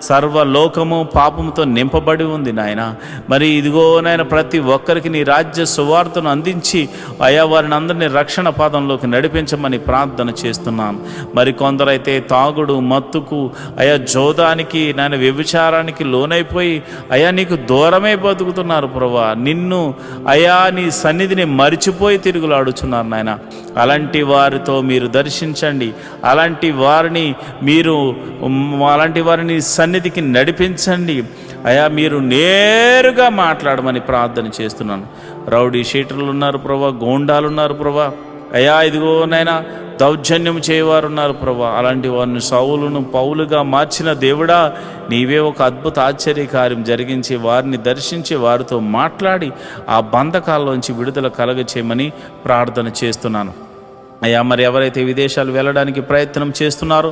సర్వలోకము పాపంతో నింపబడి ఉంది నాయన. మరి ఇదిగో నాయన ప్రతి ఒక్కరికి నీ రాజ్య సువార్తను అందించి అయా వారిని అందరినీ రక్షణ పాదంలోకి నడిపించమని ప్రార్థన చేస్తున్నాను. మరి కొందరైతే తాగుడు, మత్తుకు, అయా జోదానికి, నాయన వ్యభిచారానికి లోనైపోయి అయా నీకు దూరమే బతుకుతున్నారు ప్రభా. నిన్ను అయా నీ సన్నిధిని మరిచిపోయి తిరుగులాడుచున్నారు నాయన. అలాంటి వారితో మీరు దర్శించండి. అలాంటి వారిని సన్నిధికి నడిపించండి అయా. మీరు నేరుగా మాట్లాడమని ప్రార్థన చేస్తున్నాను. రౌడీ షీటర్లు ఉన్నారు ప్రభా, గోండాలు ఉన్నారు ప్రభా. అయా ఇదిగోనైనా దౌర్జన్యం చేయవారు ఉన్నారు ప్రభా. అలాంటి వారిని సౌలును పౌలుగా మార్చిన దేవుడా నీవే ఒక అద్భుత ఆశ్చర్యకార్యం జరిగించి వారిని దర్శించి వారితో మాట్లాడి ఆ బంధకాల్లోంచి విడుదల కలగచేయమని ప్రార్థన చేస్తున్నాను. అయ్యా మరి ఎవరైతే విదేశాలు వెళ్ళడానికి ప్రయత్నం చేస్తున్నారో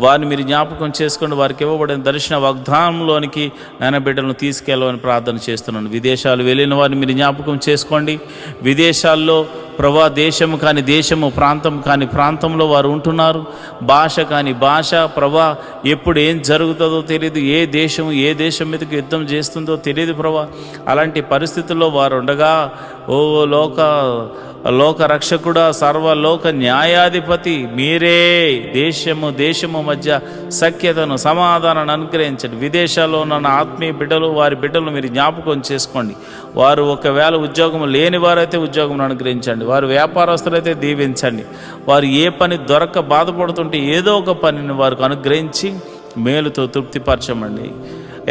వారిని మీరు జ్ఞాపకం చేసుకోండి. వారికి ఇవ్వబడిన దర్శన వాగ్దానంలోనికి నాయన బిడ్డలను తీసుకెళ్ళమని ప్రార్థన చేస్తున్నాను. విదేశాలు వెళ్ళిన వారిని మీరు జ్ఞాపకం చేసుకోండి. విదేశాల్లో ప్రభా దేశము కాని దేశము, ప్రాంతం కాని ప్రాంతంలో వారు ఉంటున్నారు. భాష కాని భాష, ప్రభా ఎప్పుడు ఏం జరుగుతుందో తెలియదు. ఏ దేశం మీదకి యుద్ధం చేస్తుందో తెలియదు ప్రభా. అలాంటి పరిస్థితుల్లో వారు ఉండగా ఓ లోక రక్షకుడా, సర్వలోక న్యాయాధిపతి మీరే దేశము మధ్య సఖ్యతను, సమాధానాన్ని అనుగ్రహించండి. విదేశాల్లో ఉన్న ఆత్మీయ బిడ్డలు, వారి బిడ్డలు మీరు జ్ఞాపకం చేసుకోండి. వారు ఒకవేళ ఉద్యోగం లేని వారైతే ఉద్యోగం అనుగ్రహించండి. వారు వ్యాపారస్తులైతే దీవించండి. వారు ఏ పని దొరక్క బాధపడుతుంటే ఏదో ఒక పనిని వారికి అనుగ్రహించి మేలుతో తృప్తిపరచమండి.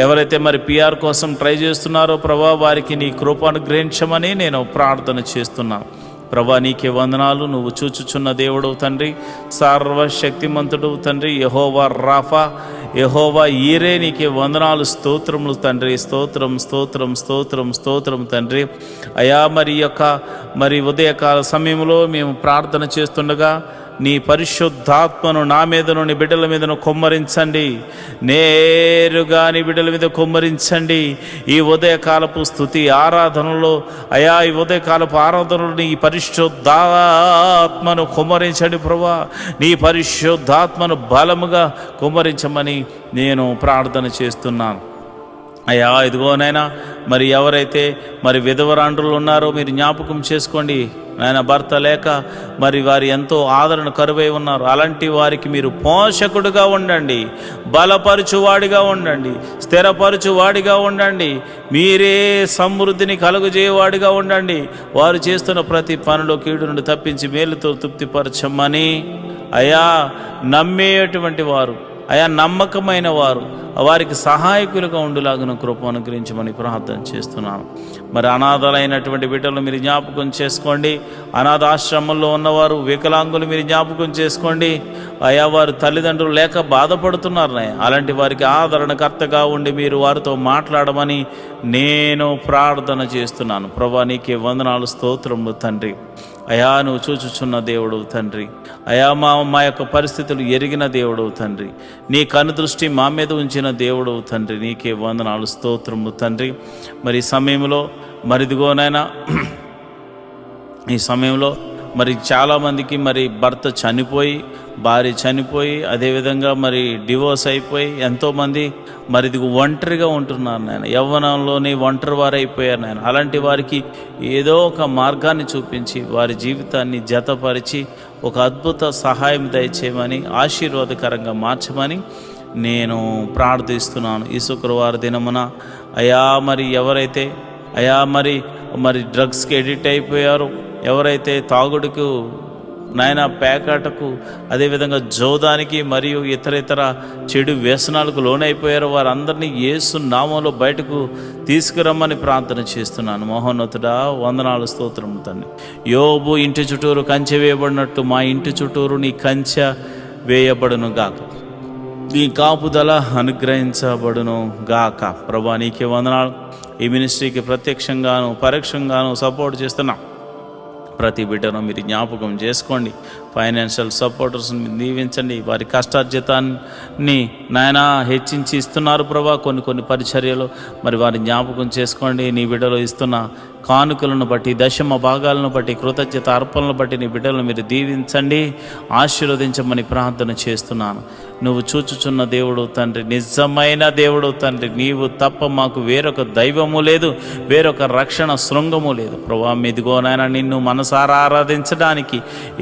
ఎవరైతే మరి PR కోసం ట్రై చేస్తున్నారో ప్రభా వారికి నీ కృప అనుగ్రహించమని నేను ప్రార్థన చేస్తున్నాను. ప్రభా నీకే వందనాలు. నువ్వు చూచుచున్న దేవుడు తండ్రి, సర్వశక్తిమంతుడు తండ్రి, యెహోవా రాఫా, యెహోవా ఈరే, నీకే వందనాలు, స్తోత్రములు తండ్రి. స్తోత్రం తండ్రి. అయా మరి ఉదయకాల సమయంలో మేము ప్రార్థన చేస్తుండగా నీ పరిశుద్ధాత్మను నా మీదను, నీ బిడ్డల మీదను కొమ్మరించండి. నేరుగా నీ బిడ్డల మీద కొమ్మరించండి. ఈ ఉదయకాలపు స్తుతి ఆరాధనలో అయా, ఈ ఉదయకాలపు ఆరాధనలో నీ పరిశుద్ధాత్మను కొమ్మరించండి ప్రభా. నీ పరిశుద్ధాత్మను బలముగా కొమ్మరించమని నేను ప్రార్థన చేస్తున్నాను. అయ్యా ఇదిగోనైనా మరి ఎవరైతే మరి విధవరాండ్రులు ఉన్నారో మీరు జ్ఞాపకం చేసుకోండి. నాయన భర్త లేక మరి వారు ఎంతో ఆదరణ కరువై ఉన్నారు. అలాంటి వారికి మీరు పోషకుడుగా ఉండండి, బలపరచువాడిగా ఉండండి, స్థిరపరచువాడిగా ఉండండి. మీరే సమృద్ధిని కలుగజేయవాడిగా ఉండండి. వారు చేస్తున్న ప్రతి పనిలో కీడు నుండి తప్పించి మేలుతో తృప్తిపరచమని అయా నమ్మేటువంటి వారు, అయా నమ్మకమైన వారు, వారికి సహాయకులుగా ఉండులాగిన కృప అనుగ్రహించమని ప్రార్థన చేస్తున్నాను. మరి అనాథలైనటువంటి బిడ్డలు మీరు జ్ఞాపకం చేసుకోండి. అనాథాశ్రమంలో ఉన్నవారు, వికలాంగులు మీరు జ్ఞాపకం చేసుకోండి. అయా వారు తల్లిదండ్రులు లేక బాధపడుతున్నారు. అలాంటి వారికి ఆదరణకర్తగా ఉండి మీరు వారితో మాట్లాడమని నేను ప్రార్థన చేస్తున్నాను. ప్రభా నీకే వందనాలు, స్తోత్రములు తండ్రి. అయా నువ్వు చూచుచున్న దేవుడు తండ్రి. అయా మా యొక్క పరిస్థితులు ఎరిగిన దేవుడు తండ్రి. నీ కనుదృష్టి మా మీద ఉంచిన దేవుడు తండ్రి. నీకే వందనాలు, స్తోత్రము తండ్రి. మరి ఈ సమయంలో మరి చాలామందికి మరి భర్త చనిపోయి, భార్య చనిపోయి, అదేవిధంగా మరి డివోర్స్ అయిపోయి ఎంతోమంది మరి ఇది ఒంటరిగా ఉంటున్నారు నాయన. యవ్వనంలోనే ఒంటరి వారైపోయారు నాయన. అలాంటి వారికి ఏదో ఒక మార్గాన్ని చూపించి వారి జీవితాన్ని జతపరిచి ఒక అద్భుత సహాయం దయచేయమని, ఆశీర్వాదకరంగా మార్చమని నేను ప్రార్థిస్తున్నాను. ఈ శుక్రవారం దినమున అయా మరి ఎవరైతే మరి డ్రగ్స్కి ఎడిక్ట్ అయిపోయారో, ఎవరైతే తాగుడుకు నాయన పేకాటకు, అదేవిధంగా జోదానికి మరియు ఇతర చెడు వ్యసనాలకు లోనైపోయారో వారందరినీ యేసు నామంలో బయటకు తీసుకురమ్మని ప్రార్థన చేస్తున్నాను. మహోన్నతుడా వందనాలు, స్తోత్రము తండ్రి. యోబు ఇంటి చుట్టూరు కంచె వేయబడినట్టు మా ఇంటి చుట్టూరు నీ కంచె వేయబడును గాక, నీ కాపుదల అనుగ్రహించబడును గాక. ప్రభా నీకే వందనాలు. ఈ మినిస్ట్రీకి ప్రత్యక్షంగాను పరోక్షంగాను సపోర్ట్ చేస్తున్నాం. ప్రతి బిడ్డను మీరు జ్ఞాపకం చేసుకోండి. ఫైనాన్షియల్ సపోర్టర్స్ని దీవించండి. వారి కష్టార్జితాన్ని నాయన హెచ్చించి ఇస్తున్నారు ప్రభా. కొన్ని పరిచర్యలు మరి వారి జ్ఞాపకం చేసుకోండి. నీ బిడ్డలు ఇస్తున్న కానుకలను బట్టి, దశమ భాగాలను బట్టి, కృతజ్ఞత అర్పణలను బట్టి నీ బిడ్డలను మీరు దీవించండి, ఆశీర్వదించమని ప్రార్థన చేస్తున్నాను. నువ్వు చూచుచున్న దేవుడు తండ్రి, నిజమైన దేవుడు తండ్రి. నీవు తప్ప మాకు వేరొక దైవము లేదు, వేరొక రక్షణ శృంగము లేదు ప్రభా. ఇదిగోనైనా నిన్ను మనసారా ఆరాధించడానికి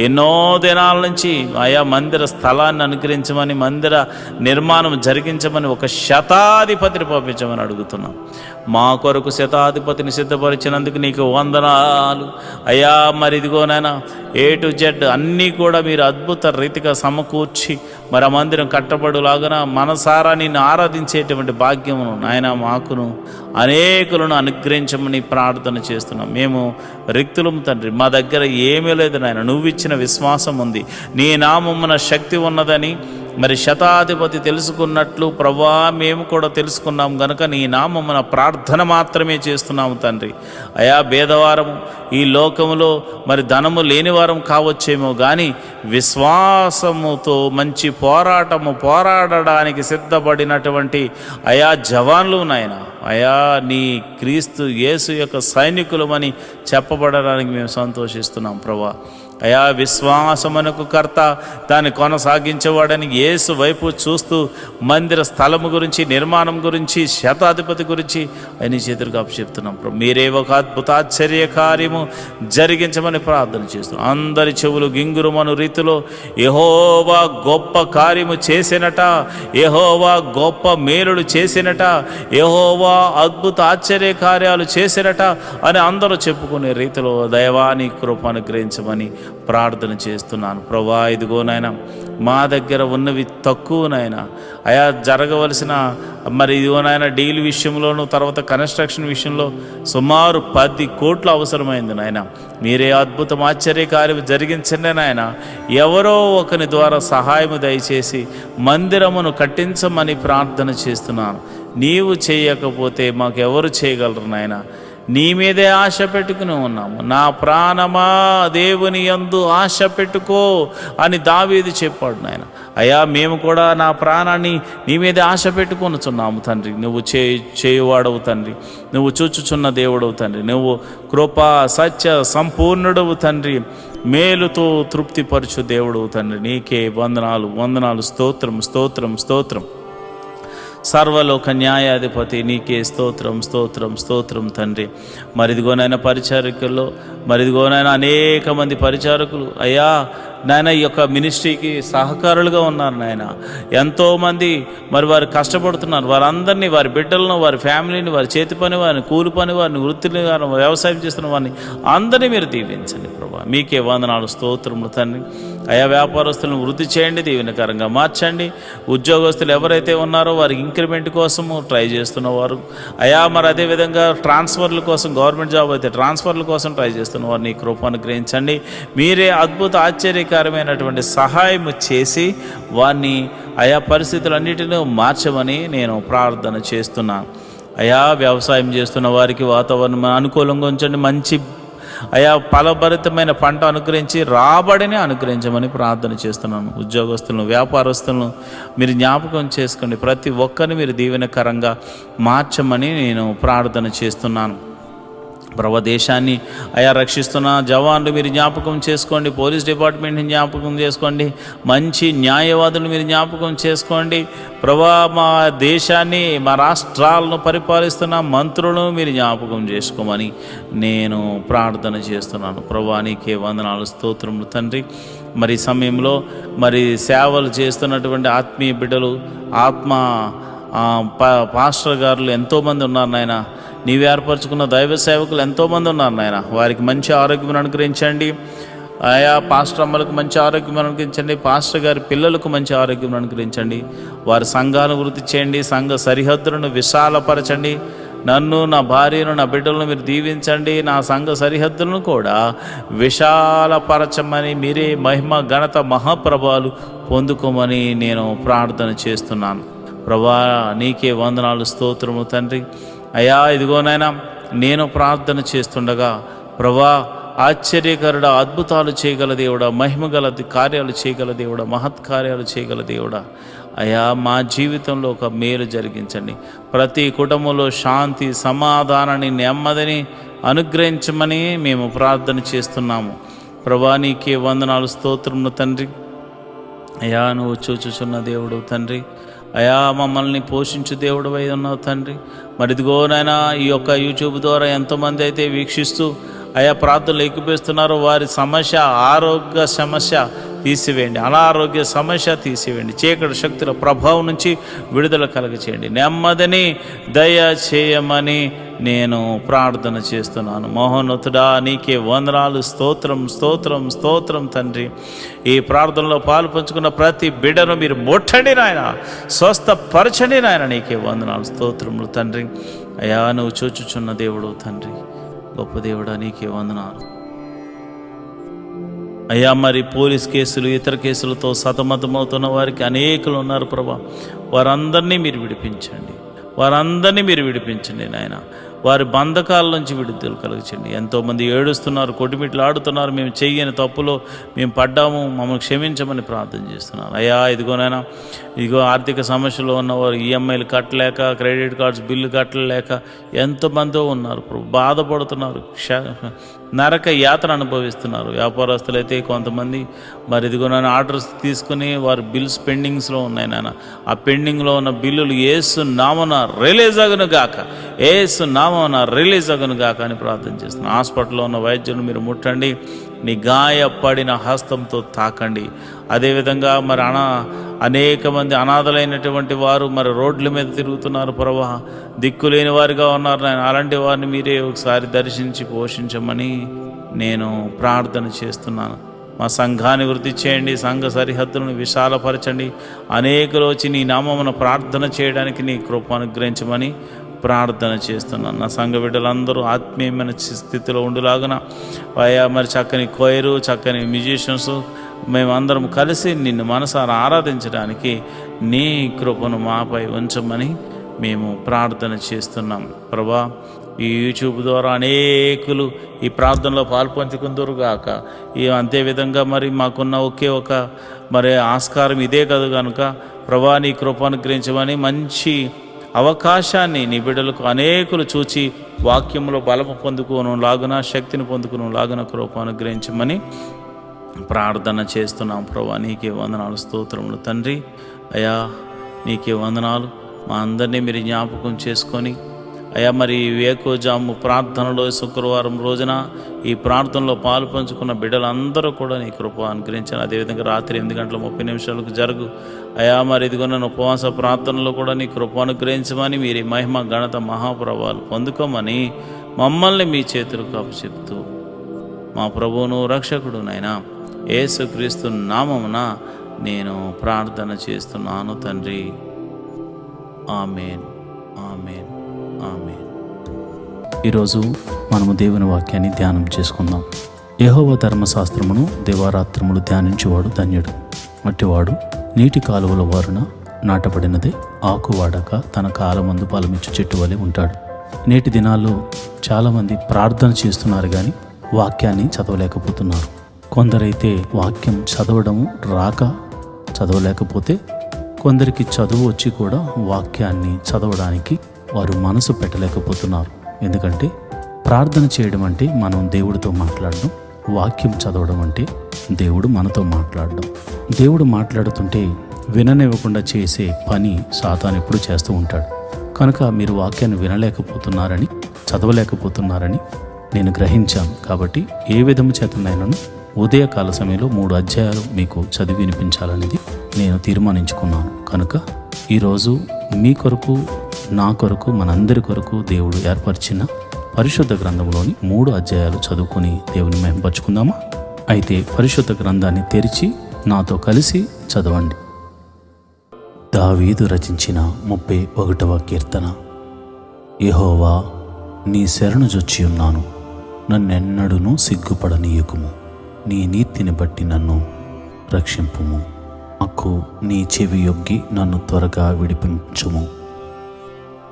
ఎన్నో దినాల నుంచి ఆయా మందిర స్థలాన్ని అనుగ్రహించమని, మందిర నిర్మాణం జరిగించమని ఒక శతాధిపతిని పంపించమని అడుగుతున్నాం. మా కొరకు శతాధిపతిని సిద్ధపరిచినందుకు నీకు వందనాలు అయ్యా. మరి ఇదిగోనైనా A to Z అన్నీ కూడా మీరు అద్భుత రీతిగా సమకూర్చి మరి ఆ మందిరం కట్టబడులాగా మనసారా నిన్ను ఆరాధించేటువంటి భాగ్యమును నాయన మాకును అనేకులను అనుగ్రహించమని ప్రార్థన చేస్తున్నాం. మేము రిక్తులం తండ్రి, మా దగ్గర ఏమీ లేదు నాయన. నువ్వు ఇచ్చిన విశ్వాసం ఉంది, నీ నామమున శక్తి ఉన్నదని మరి శతాధిపతి తెలుసుకున్నట్లు ప్రభా మేము కూడా తెలుసుకున్నాం గనుక నీ నామమున ప్రార్థన మాత్రమే చేస్తున్నాము తండ్రి. అయా భేదవారము ఈ లోకములో మరి ధనము లేనివారం కావచ్చేమో కానీ విశ్వాసముతో మంచి పోరాడడానికి సిద్ధపడినటువంటి అయా జవాన్లు నాయన, అయా నీ క్రీస్తు యేసు యొక్క సైనికులమని చెప్పబడడానికి మేము సంతోషిస్తున్నాం ప్రభా. అయా విశ్వాసమునకు కర్త దాన్ని కొనసాగించేవాడని యేసు వైపు చూస్తూ మందిర స్థలము గురించి, నిర్మాణం గురించి, శతాధిపతి గురించి ఆయన చేతులకు అప్పచెప్తున్నాం ప్రభు. మీరే ఒక అద్భుత ఆశ్చర్య కార్యము జరిగించమని ప్రార్థన చేస్తున్నాం. అందరి చెవులు గింగురుమను రీతిలో యెహోవా గొప్ప కార్యము చేసినట, యెహోవా గొప్ప మేలులు చేసినట, యెహోవా అద్భుత ఆశ్చర్య కార్యాలు చేసినట అని అందరూ చెప్పుకునే రీతిలో దైవాని కృప అనుగ్రహించమని ప్రార్థన చేస్తున్నాను ప్రభా. ఇదిగో నాయన మా దగ్గర ఉన్నవి తక్కువ నాయన, అయా జరగవలసిన మరి ఇదిగో నాయన డీల్ విషయంలోనూ తర్వాత కన్స్ట్రక్షన్ విషయంలో సుమారు 10 కోట్లు అవసరమైంది నాయన. మీరే అద్భుతం ఆశ్చర్యకార్యం జరిగించండి నాయన. ఎవరో ఒకరి ద్వారా సహాయము దయచేసి మందిరమును కట్టించమని ప్రార్థన చేస్తున్నాను. నీవు చేయకపోతే మాకెవరు చేయగలరు నాయన. నీ మీదే ఆశ పెట్టుకుని ఉన్నాము. నా ప్రాణమా దేవుని యందు ఆశ పెట్టుకో అని దావీదు చెప్పాడు నాయన. అయ్యా మేము కూడా నా ప్రాణాన్ని నీ మీదే ఆశ పెట్టుకొనుచున్నాము తండ్రి. నువ్వు చేయువాడవు తండ్రి, నువ్వు చూచుచున్న దేవుడవు తండ్రి, నువ్వు కృపా సత్య సంపూర్ణుడవు తండ్రి, మేలుతో తృప్తిపరచు దేవుడవు తండ్రి. నీకే వందనాలు స్తోత్రం. సర్వలోక న్యాయాధిపతి నీకే స్తోత్రం తండ్రి. మరిదిగోనైనా పరిచారకుల్లో మరిదిగోనైనా అనేక మంది పరిచారకులు అయ్యా నాయన ఈ యొక్క మినిస్ట్రీకి సహకారులుగా ఉన్నారు నాయన. ఎంతోమంది మరి వారు కష్టపడుతున్నారు. వారందరినీ, వారి బిడ్డలను, వారి ఫ్యామిలీని, వారి చేతి పని వారిని, కూలి పని వారిని, వృత్తిని వారిని, వ్యవసాయం చేస్తున్న వారిని అందరినీ మీరు దీవించండి ప్రభా. మీకే వందనాలు స్తోత్రములు తండ్రి. అయా వ్యాపారస్తులను వృద్ధి చేయండి, దీవెనకరంగా మార్చండి. ఉద్యోగస్తులు ఎవరైతే ఉన్నారో వారికి ఇంక్రిమెంట్ కోసము ట్రై చేస్తున్నవారు అయా మరి అదేవిధంగా ట్రాన్స్ఫర్ల కోసం, గవర్నమెంట్ జాబ్ అయితే ట్రాన్స్ఫర్ల కోసం ట్రై చేస్తున్న వారిని కృపను గ్రహించండి. మీరే అద్భుత ఆశ్చర్యకరమైనటువంటి సహాయం చేసి వారిని ఆయా పరిస్థితులన్నిటినీ మార్చమని నేను ప్రార్థన చేస్తున్నాను. అయా వ్యవసాయం చేస్తున్న వారికి వాతావరణం అనుకూలంగా ఉంచండి. మంచి అయా ఫలభరితమైన పంట అనుగ్రహించి రాబడిని అనుగ్రహించమని ప్రార్థన చేస్తున్నాను. ఉద్యోగస్తులను, వ్యాపారస్తులను మీరు జ్ఞాపకం చేసుకోండి. ప్రతి ఒక్కరిని మీరు దీవెనకరంగా మార్చమని నేను ప్రార్థన చేస్తున్నాను. ప్రభు దేశాన్ని అయా రక్షిస్తున్న జవాన్లు మీరు జ్ఞాపకం చేసుకోండి. పోలీస్ డిపార్ట్మెంట్ని జ్ఞాపకం చేసుకోండి. మంచి న్యాయవాదులు మీరు జ్ఞాపకం చేసుకోండి. ప్రభా మా దేశాన్ని, మా రాష్ట్రాలను పరిపాలిస్తున్న మంత్రులను మీరు జ్ఞాపకం చేసుకోమని నేను ప్రార్థన చేస్తున్నాను. ప్రభా నీకే వందనాలు స్తోత్రములు తండ్రి. మరి సమయంలో మరి సేవలు చేస్తున్నటువంటి ఆత్మీయ బిడ్డలు, పాస్టర్ గారులు ఎంతోమంది ఉన్నారు నాయన. నీవు ఏర్పరచుకున్న దైవ సేవకులు ఎంతోమంది ఉన్నారు నాయన. వారికి మంచి ఆరోగ్యం అనుగ్రహించండి. ఆయా పాస్టర్ అమ్మలకు మంచి ఆరోగ్యం అనుగ్రహించండి. పాస్టర్ గారి పిల్లలకు మంచి ఆరోగ్యం అనుగ్రహించండి. వారి సంఘాలను వృద్ధి చేయండి. సంఘ సరిహద్దులను విశాలపరచండి. నన్ను, నా భార్యను, నా బిడ్డలను మీరు దీవించండి. నా సంఘ సరిహద్దులను కూడా విశాలపరచమని మీరే మహిమ, ఘనత, మహాప్రభావాలు పొందుకోమని నేను ప్రార్థన చేస్తున్నాను. ప్రభా నీకే వందనాలు స్తోత్రము తండ్రి. అయ్యా ఇదిగోనైనా నేను ప్రార్థన చేస్తుండగా ప్రభా ఆశ్చర్యకరుడా, అద్భుతాలు చేయగల దేవుడా, మహిమగల కార్యాలు చేయగల దేవుడా, మహత్కార్యాలు చేయగల దేవుడా, అయ్యా మా జీవితంలో ఒక మేలు జరిగించండి. ప్రతి కుటుంబంలో శాంతి, సమాధానాన్ని, నెమ్మదిని అనుగ్రహించమని మేము ప్రార్థన చేస్తున్నాము. ప్రభా నీకే వందనాలు స్తోత్రములు తండ్రి. అయ్యా నువ్వు చూచుచున్న దేవుడు తండ్రి. అయా మమ్మల్ని పోషించు దేవుడు అయి ఉన్నావు తండ్రి. మరి ఇదిగోనైనా ఈ యొక్క యూట్యూబ్ ద్వారా ఎంతోమంది అయితే వీక్షిస్తూ అయా ప్రార్థనలు ఎక్కిపిస్తున్నారో వారి సమస్య, ఆరోగ్య సమస్య తీసివేయండి, అనారోగ్య సమస్య తీసివేయండి. చీకటి శక్తుల ప్రభావం నుంచి విడుదల కలగచేయండి. నెమ్మదిని దయ చేయమని నేను ప్రార్థన చేస్తున్నాను. మహోన్నతుడా నీకే వందనాలు స్తోత్రం తండ్రి. ఈ ప్రార్థనలో పాలు పంచుకున్న ప్రతి బిడ్డను మీరు ముట్టండి నాయన, స్వస్థపరచండి నాయన. నీకే వందనాలు స్తోత్రములు తండ్రి. అయా నువ్వు చూచుచున్న దేవుడు తండ్రి, గొప్ప దేవుడా నీకే వందనాలు. అయ్యా మరి పోలీస్ కేసులు ఇతర కేసులతో సతమతమవుతున్న వారికి అనేకులు ఉన్నారు ప్రభా. వారందరినీ మీరు విడిపించండి నాయన. వారి బంధకాల నుంచి విడుదల కలుగచండి. ఎంతోమంది ఏడుస్తున్నారు, కొట్టుమిట్లు ఆడుతున్నారు, మేము చెయ్యని తప్పులో మేము పడ్డాము, మమ్మల్ని క్షమించమని ప్రార్థన చేస్తున్నాను. అయ్యా ఇదిగో ఆర్థిక సమస్యలో ఉన్నవారు ఈఎంఐలు కట్టలేక, క్రెడిట్ కార్డ్స్ బిల్లు కట్టలేక ఎంతమందో ఉన్నారు, బాధపడుతున్నారు, నరక యాతన అనుభవిస్తున్నారు. వ్యాపారస్తులు అయితే కొంతమంది మరి ఆర్డర్స్ తీసుకుని వారు బిల్స్ పెండింగ్స్లో ఉన్నాయి నాన్న. ఆ పెండింగ్లో ఉన్న బిల్లులు యేసు నామమున రిలీజ్ అగును గాక అని ప్రార్థన చేస్తున్నాను. హాస్పిటల్లో ఉన్న వైద్యులను మీరు ముట్టండి, నీ గాయపడిన హస్తంతో తాకండి. అదేవిధంగా మరి అనేక మంది అనాథలైనటువంటి వారు మరి రోడ్ల మీద తిరుగుతున్నారు ప్రభా, దిక్కులేని వారిగా ఉన్నారు నాయన. అలాంటి వారిని మీరే ఒకసారి దర్శించి పోషించమని నేను ప్రార్థన చేస్తున్నాను. మా సంఘాన్ని వృద్ధి చేయండి, సంఘ సరిహద్దులను విశాలపరచండి. అనేకులు వచ్చి నీ నామమున ప్రార్థన చేయడానికి నీ కృప అనుగ్రహించమని ప్రార్థన చేస్తున్నాను. నా సంఘ బిడ్డలందరూ ఆత్మీయమైన స్థితిలో ఉండులాగున అయ్యా మరి చక్కని కోయరు, చక్కని మ్యూజిషియన్స్ మేమందరం కలిసి నిన్ను మనసారా ఆరాధించడానికి నీ కృపను మాపై ఉంచమని మేము ప్రార్థన చేస్తున్నాం ప్రభా. ఈ యూట్యూబ్ ద్వారా అనేకులు ఈ ప్రార్థనలో పాల్పంచుకుందరుగాక. అంతేవిధంగా మరి మాకున్న ఒకే ఒక మరి ఆస్కారం ఇదే కదా కనుక ప్రభా నీ కృప అనుగ్రహించమని మంచి అవకాశాన్ని నీ బిడ్డలకు అనేకులు చూచి వాక్యంలో బలము పొందుకోను లాగున, శక్తిని పొందుకోను లాగున కృప అనుగ్రహించమని ప్రార్థన చేస్తున్నాం ప్రభా. నీకే వందనాలు, స్తోత్రములు తండ్రి. అయ్యా నీకే వందనాలు. మా అందరినీ మీరు జ్ఞాపకం చేసుకొని అయ్యా మరి వేకోజాము ప్రార్థనలో శుక్రవారం రోజున ఈ ప్రార్థనలో పాలు పంచుకున్న బిడ్డలందరూ కూడా నీ కృప అనుగ్రహించాను. అదేవిధంగా రాత్రి 8:30 జరుగు అయ్యా మరి ఇదిగొన్న ఉపవాస ప్రార్థనలో కూడా నీ కృప అనుగ్రహించమని మీరు మహిమ ఘనత మహాప్రభావాలు పొందుకోమని మమ్మల్ని మీ చేతులకు అప్పచెప్తూ మా ప్రభువును రక్షకుడు నైనా యేసుక్రీస్తు నామమున నేను ప్రార్థన చేస్తున్నాను తండ్రి. ఆమేన్, ఆమేన్, ఆమేన్. ఈరోజు మనము దేవుని వాక్యాన్ని ధ్యానం చేసుకుందాం. యెహోవా ధర్మశాస్త్రమును దివారాత్రములు ధ్యానించేవాడు ధన్యుడు. అట్టివాడు నీటి కాలువల వారున నాటబడినదే, ఆకు వాడక తన కాలమందు ఫలమిచ్చు చెట్టు వలె ఉంటాడు. నేటి దినాల్లో చాలామంది ప్రార్థన చేస్తున్నారు కానీ వాక్యాన్ని చదవలేకపోతున్నారు. కొందరైతే వాక్యం చదవడం రాక చదవలేకపోతే, కొందరికి చదువు వచ్చి కూడా వాక్యాన్ని చదవడానికి వారు మనసు పెట్టలేకపోతున్నారు. ఎందుకంటే ప్రార్థన చేయడం అంటే మనం దేవుడితో మాట్లాడడం, వాక్యం చదవడం అంటే దేవుడు మనతో మాట్లాడడం. దేవుడు మాట్లాడుతుంటే విననివ్వకుండా చేసే పని సాతాను ఎప్పుడు చేస్తూ ఉంటాడు. కనుక మీరు వాక్యాన్ని వినలేకపోతున్నారని, చదవలేకపోతున్నారని నేను గ్రహించాను. కాబట్టి ఏ విధము చేతనైనాను ఉదయకాల సమయంలో 3 అధ్యాయాలు మీకు చదివి వినిపించాలనేది నేను తీర్మానించుకున్నాను. కనుక ఈరోజు మీ కొరకు, నా కొరకు, మనందరి కొరకు దేవుడు ఏర్పరిచిన పరిశుద్ధ గ్రంథంలోని 3 అధ్యాయాలు చదువుకొని దేవుని మహిమపరుచుకుందామా? అయితే పరిశుద్ధ గ్రంథాన్ని తెరిచి నాతో కలిసి చదవండి. దావీదు రచించిన 31వ కీర్తన. యెహోవా, నీ శరణు జొచ్చి ఉన్నాను, నన్నెన్నడూనూ సిగ్గుపడనీయకుము. నీ నీతిని బట్టి నన్ను రక్షింపుము. నాకు నీ చెవి యొగ్గి నన్ను త్వరగా విడిపించుము.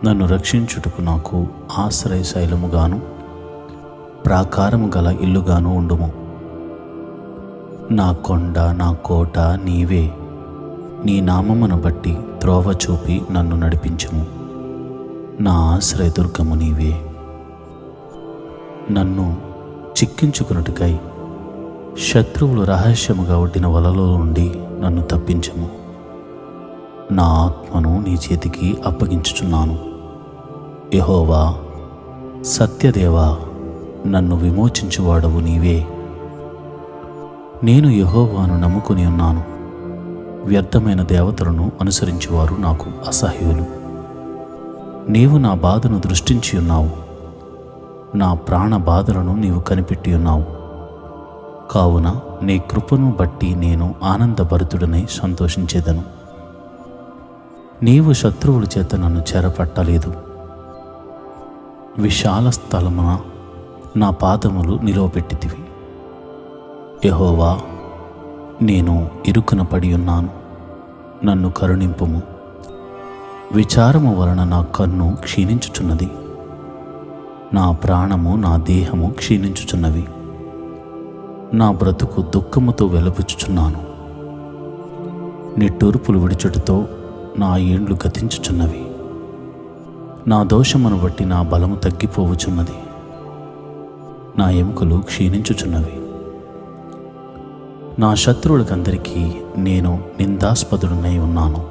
నన్ను రక్షించుటకు నాకు ఆశ్రయశైలముగాను ప్రాకారము గల ఇల్లుగాను ఉండుము. నా కొండ, నా కోట నీవే. నీ నామమును బట్టి త్రోవ చూపి నన్ను నడిపించుము. నా ఆశ్రయదుర్గము నీవే. నన్ను చిక్కించుకున్నట్టుకై శత్రువులు రహస్యముగా ఒడ్డిన వలలో నుండి నన్ను తప్పించుము. నా ఆత్మను నీ చేతికి అప్పగించుచున్నాను. యెహోవా, సత్యదేవా, నన్ను విమోచించువాడవు నీవే. నేను యెహోవాను నమ్ముకుని ఉన్నాను. వ్యర్థమైన దేవతలను అనుసరించేవారు నాకు అసహ్యులు. నీవు నా బాధను దృష్టించి ఉన్నావు. నా ప్రాణ బాధలను నీవు కనిపెట్టి ఉన్నావు. కావున నీ కృపను బట్టి నేను ఆనందభరితుడనై సంతోషించేదను. నీవు శత్రువుల చేత నన్ను చెరపట్టలేదు. విశాల స్థలమున నా పాదములు నిలవబెట్టితివి. యెహోవా, నేను ఇరుకున పడి ఉన్నాను, నన్ను కరుణింపుము. విచారము వలన నా కన్ను క్షీణించుచున్నది, నా ప్రాణము నా దేహము క్షీణించుచున్నవి. నా బ్రతుకు దుఃఖముతో వెలపుచుచున్నాను. నిట్టూర్పులు విడుచుటతో నా ఏండ్లు గతించుచున్నవి. నా దోషమును బట్టి నా బలము తగ్గిపోవుచున్నది, నా ఎముకలు క్షీణించుచున్నవి. నా శత్రువులకందరికీ నేను నిందాస్పదుడనై ఉన్నాను.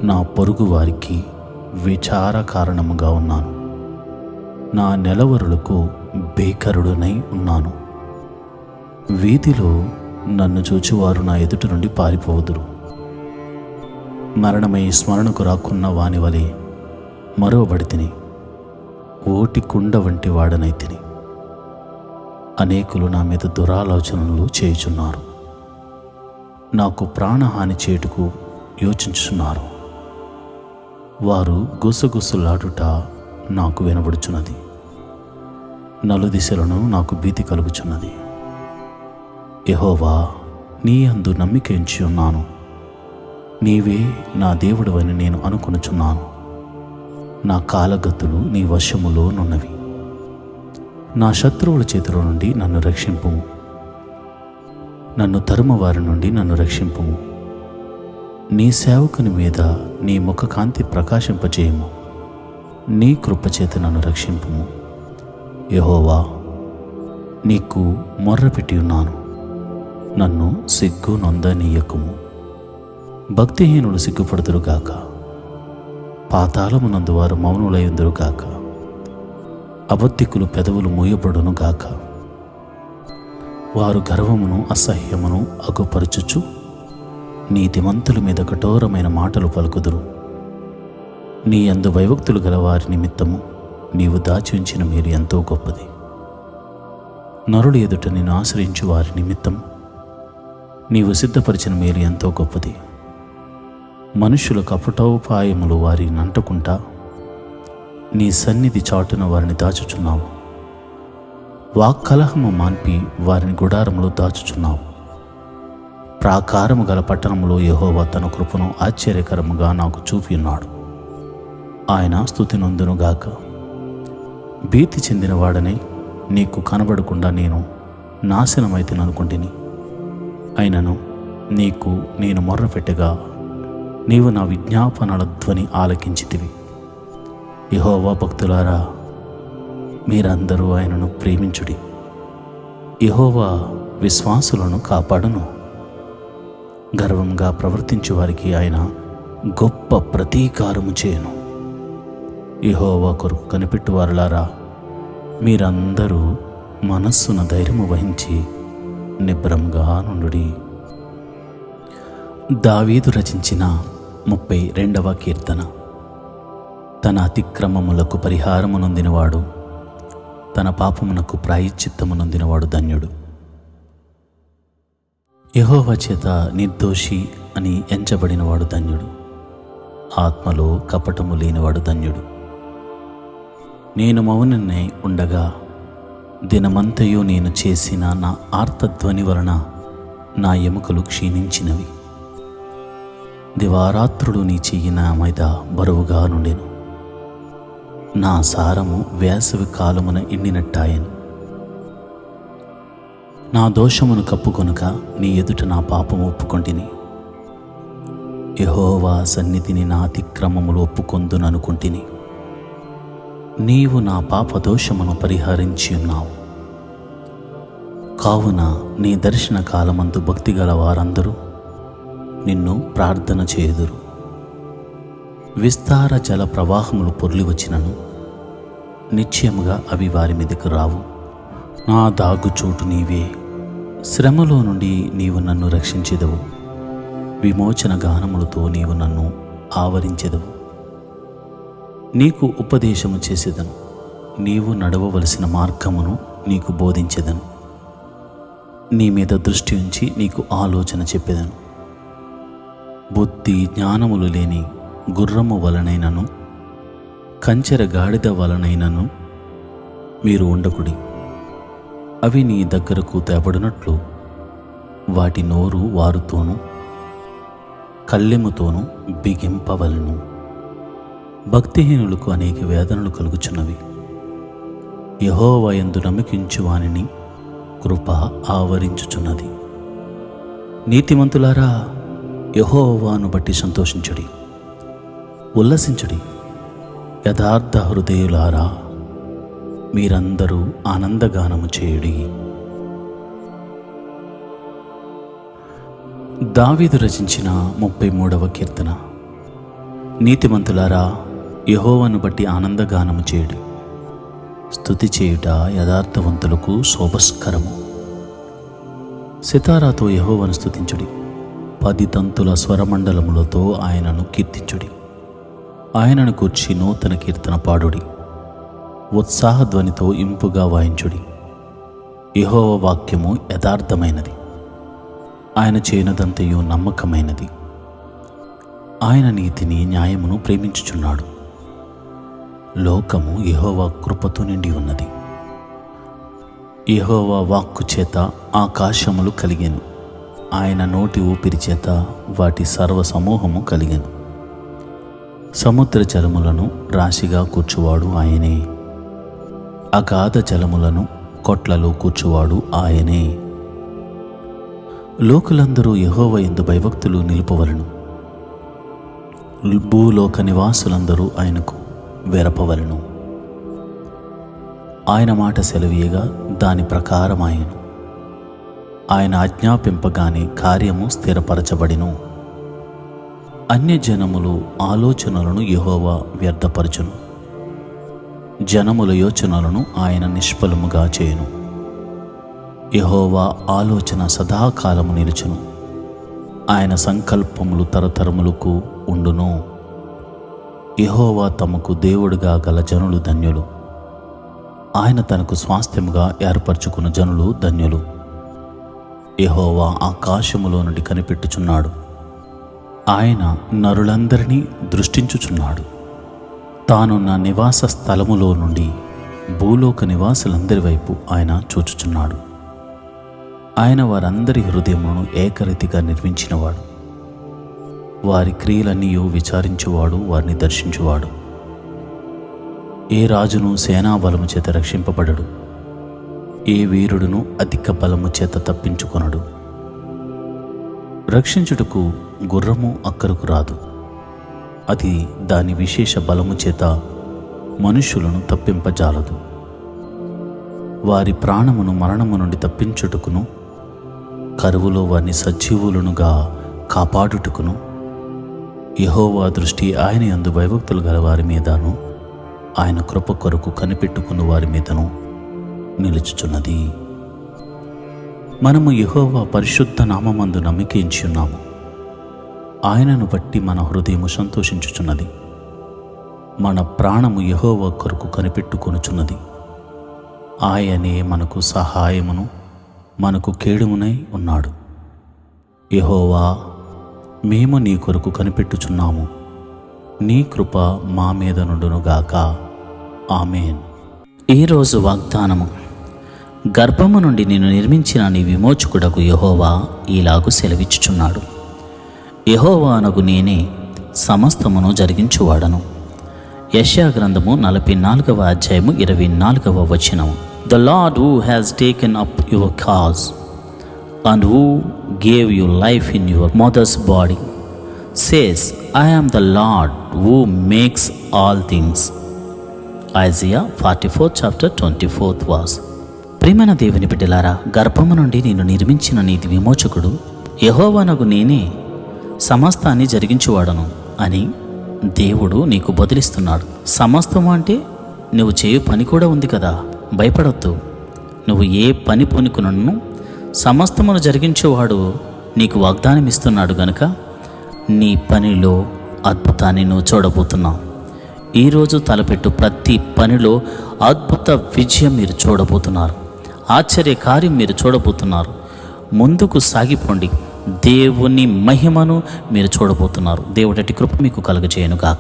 నా పొరుగు వారికి విచార కారణముగా ఉన్నాను. నా నెలవరులకు బేకరుడునై ఉన్నాను. వీధిలో నన్ను చూచువారు నా ఎదుట నుండి పారిపోవుదురు. మరణమై స్మరణకు రాకున్న వాని వలె మరువబడితిని, ఓటి కుండ వంటి వాడనైతిని. అనేకులు నా మీద దురాలోచనలు చేయుచున్నారు, నాకు ప్రాణహాని చేటుకు యోచించుచున్నారు. వారు గుసగుసలాడుట నాకు వినబడుచున్నది, నలుదిశలను నాకు భీతి కలుగుచున్నది. యెహోవా, నీ యందు నమ్మిక ఉంచి ఉన్నాను. నీవే నా దేవుడవని నేను అనుకొనుచున్నాను. నా కాలగతులు నీ వశములో నున్నవి. నా శత్రువుల చేతిలో నుండి నన్ను రక్షింపుము. నన్ను తరుమువారి నుండి నన్ను రక్షింపుము. నీ సేవకుని మీద నీ ముఖకాంతి ప్రకాశింపజేయము. నీ కృపచేత నన్ను రక్షింపుము. యెహోవా, నీకు మొర్రపెట్టి ఉన్నాను, నన్ను సిగ్గు నొందనీయకుము. భక్తిహీనులు సిగ్గుపడుదురుగాక, పాతాళమునందు వారు మౌనులయుందురుగాక. అబద్ధికులు పెదవులు మూయబడునుగాక. వారు గర్వమును అసహ్యమును అగుపరచుచు నీతిమంతుల మీద కఠోరమైన మాటలు పలుకుదురు. నీ యందు భయభక్తులు గల వారి నిమిత్తము నీవు దాచి ఉంచిన మేలు ఎంతో గొప్పది. నరుడు ఎదుట నిన్ను ఆశ్రయించు వారి నిమిత్తం నీవు సిద్ధపరిచిన మేలు ఎంతో గొప్పది. మనుష్యుల కపటోపాయములు వారిని అంటుకుంటా నీ సన్నిధి చాటున వారిని దాచుచున్నావు. వాక్కలహము మాన్పి వారిని గుడారములో దాచుచున్నావు. ప్రాకారము గల పట్టణములో యెహోవా తన కృపను ఆశ్చర్యకరముగా నాకు చూపి ఉన్నాడు. ఆయన స్తుతి నొందునుగాక. భీతి చెందిన వాడనే నీకు కనబడకుండా నేను నాశనమైతేననుకుంటుని. అయినను నీకు నేను మొర్రపెట్టగా నీవు నా విజ్ఞాపనల ధ్వని ఆలకించితివి. యెహోవా భక్తులారా, మీరందరూ ఆయనను ప్రేమించుడి. యెహోవా విశ్వాసులను కాపాడును. గర్వంగా ప్రవర్తించు వారికి ఆయన గొప్ప ప్రతీకారము చేయను. యెహోవా కొరకు కనిపెట్టువారులారా, మీరందరూ మనస్సున ధైర్యము వహించి నిబ్రంగా నుండుడి. దావీదు రచించిన 32వ కీర్తన. తన అతిక్రమములకు పరిహారము నొందినవాడు, తన పాపమునకు ప్రాయశ్చిత్తము నొందినవాడు ధన్యుడు. యెహోవా చేత నిర్దోషి అని ఎంచబడినవాడు ధన్యుడు. ఆత్మలో కపటము లేనివాడు ధన్యుడు. నేను మౌననై ఉండగా దినమంతయు నేను చేసిన నా ఆర్తధ్వని వలన నా ఎముకలు క్షీణించినవి. దివారాత్రుడు నీ చెయ్యి నా మీద బరువుగా నుండెను. నా సారము వేసవి కాలమున ఎండినట్టాయను. నా దోషమును కప్పుకొనక నీ ఎదుట నా పాపము ఒప్పుకొంటిని. యెహోవా సన్నిధిని నా అతిక్రమములు ఒప్పుకొందుననుకుంటిని. నీవు నా పాప దోషమును పరిహరించి ఉన్నావు. కావున నీ దర్శన కాలమందు భక్తిగల వారందరూ నిన్ను ప్రార్థన చేయుదురు. విస్తార జల ప్రవాహములు పొర్లి వచ్చినను నిశ్చయముగా అవి వారి మీదకు రావు. నా దాగుచోటు నీవే. శ్రమలో నుండి నీవు నన్ను రక్షించెదవు. విమోచన గానములతో నీవు నన్ను ఆవరించెదవు. నీకు ఉపదేశము చేసేదను. నీవు నడవవలసిన మార్గమును నీకు బోధించెదను. నీ మీద దృష్టి ఉంచి నీకు ఆలోచన చెప్పేదను. బుద్ధి జ్ఞానములు లేని గుర్రము వలనైనను కంచెర గాడిద వలనైనను మీరు ఉండకుడి. అవి నీ దగ్గరకు తేబడినట్లు వాటి నోరు వారుతోనూ కళ్ళెముతోనూ బిగింపవలను. భక్తిహీనులకు అనేక వేదనలు కలుగుచున్నవి. యెహోవా యందు నమ్మకించు వానిని కృప ఆవరించుచున్నది. నీతిమంతులారా, యెహోవాను బట్టి సంతోషించుడి, ఉల్లసించుడి. యథార్థ హృదయులారా, మీరందరూ ఆనందగానము చేయుడి. దావీదు రచించిన 33వ కీర్తన. నీతిమంతులారా, యెహోవాను బట్టి ఆనందగానము చేయుడి. స్తుతి చేయుట యథార్థవంతులకు శోభస్కరము. సితారాతో యెహోవాను స్తుతించుడి. 10 తంతుల స్వరమండలములతో ఆయనను కీర్తించుడి. ఆయనను గూర్చి నూతన కీర్తన పాడుడి. ఉత్సాహధ్వనితో ఇంపుగా వాయించుడి. యెహోవా వాక్యము యథార్థమైనది, ఆయన చేయనదంతయు నమ్మకమైనది. ఆయన నీతిని న్యాయమును ప్రేమించుచున్నాడు. లోకము యెహోవా కృపతో నిండి ఉన్నది. యెహోవా వాక్కు చేత ఆకాశములు కలిగెను. ఆయన నోటి ఊపిరి చేత వాటి సర్వ సమూహము కలిగెను. సముద్ర జలములను రాశిగా కూర్చువాడు ఆయనే. అగాధ జలములను కొట్లలో కూర్చువాడు ఆయనే. లోకులందరూ యెహోవా యందు భయభక్తులు నిలుపవలను. భూలోక నివాసులందరూ ఆయనకు వెరపవలను. ఆయన మాట సెలవీయగా దాని ప్రకారం ఆయన ఆజ్ఞాపింపగానే కార్యము స్థిరపరచబడిను. అన్యజనములు ఆలోచనలను యెహోవా వ్యర్థపరచును. జనముల యోచనలను ఆయన నిష్ఫలముగా చేయును. యెహోవా ఆలోచన సదాకాలము నిలుచును. ఆయన సంకల్పములు తరతరములకు ఉండును. యెహోవా తమకు దేవుడుగా గల జనులు ధన్యులు. ఆయన తనకు స్వాస్థ్యముగా ఏర్పరచుకున్న జనులు ధన్యులు. యెహోవా ఆకాశములో నుండి కనిపెట్టుచున్నాడు. ఆయన నరులందరినీ దృష్టించుచున్నాడు. తానున్న నివాస స్థలములో నుండి భూలోక నివాసులందరి వైపు ఆయన చూచుచున్నాడు. ఆయన వారందరి హృదయములను ఏకరీతిగా నిర్మించినవాడు. వారి క్రియలన్నీ విచారించువాడు, వారిని దర్శించువాడు. ఏ రాజును సేనాబలము చేత రక్షింపబడడు. ఏ వీరుడును అధిక బలము చేత తప్పించుకొనడు. రక్షించుటకు గుర్రము అక్కరకు రాదు. అది దాని విశేష బలము చేత మనుష్యులను తప్పింపజాలదు. వారి ప్రాణమును మరణము నుండి తప్పించుటకును, కరువులో వారిని సజీవులనుగా కాపాడుటకును యెహోవా దృష్టి ఆయన యందు భయభక్తులు గల వారి మీదను, ఆయన కృప కొరకు కనిపెట్టుకున్న వారి మీదను నిలుచుచున్నది. మనము యెహోవా పరిశుద్ధ నామమందు నమ్మికించి ఉన్నాము. ఆయనను బట్టి మన హృదయము సంతోషించుచున్నది. మన ప్రాణము యెహోవా కొరకు కనిపెట్టుకొనుచున్నది. ఆయనే మనకు సహాయమును మనకు కేడుమునై ఉన్నాడు. యెహోవా, మేము నీ కొరకు కనిపెట్టుచున్నాము. నీ కృప మా మీద నుండునుగాక. ఆమేన్. ఈరోజు వాగ్దానము. గర్భము నుండి నిన్ను నిర్మించిన నీ విమోచకుడకు యెహోవా ఇలాగు సెలవిచ్చుచున్నాడు. యెహోవా అనగు నేనే సమస్తమును జరిగించువాడను. యెషయా గ్రంథము 44వ అధ్యాయము 24వ వచనము. The Lord who has taken up your cause and who gave you life in your mother's body says, I am the Lord who makes all things. Isaiah 44 chapter 24th verse. ప్రియమైన దేవుని బిడ్డలారా, గర్భము నుండి నిన్ను నిర్మించిన నీతి విమోచకుడు యెహోవానగు నేనే సమస్తాన్ని జరిగించువాడను అని దేవుడు నీకు బదులిస్తున్నాడు. సమస్తము అంటే నువ్వు చేయు పని కూడా ఉంది కదా. భయపడొద్దు. నువ్వు ఏ పని పూనుకునను సమస్తమును జరిగించేవాడు నీకు వాగ్దానం ఇస్తున్నాడు గనుక నీ పనిలో అద్భుతాన్ని నువ్వు చూడబోతున్నావు. ఈరోజు తలపెట్టు ప్రతి పనిలో అద్భుత విజయం మీరు చూడబోతున్నారు. ఆశ్చర్య కార్యం మీరు చూడబోతున్నారు. ముందుకు సాగిపోండి. దేవుని మహిమను మీరు చూడబోతున్నారు. దేవుడటి కృప మీకు కలుగజేయనుగా.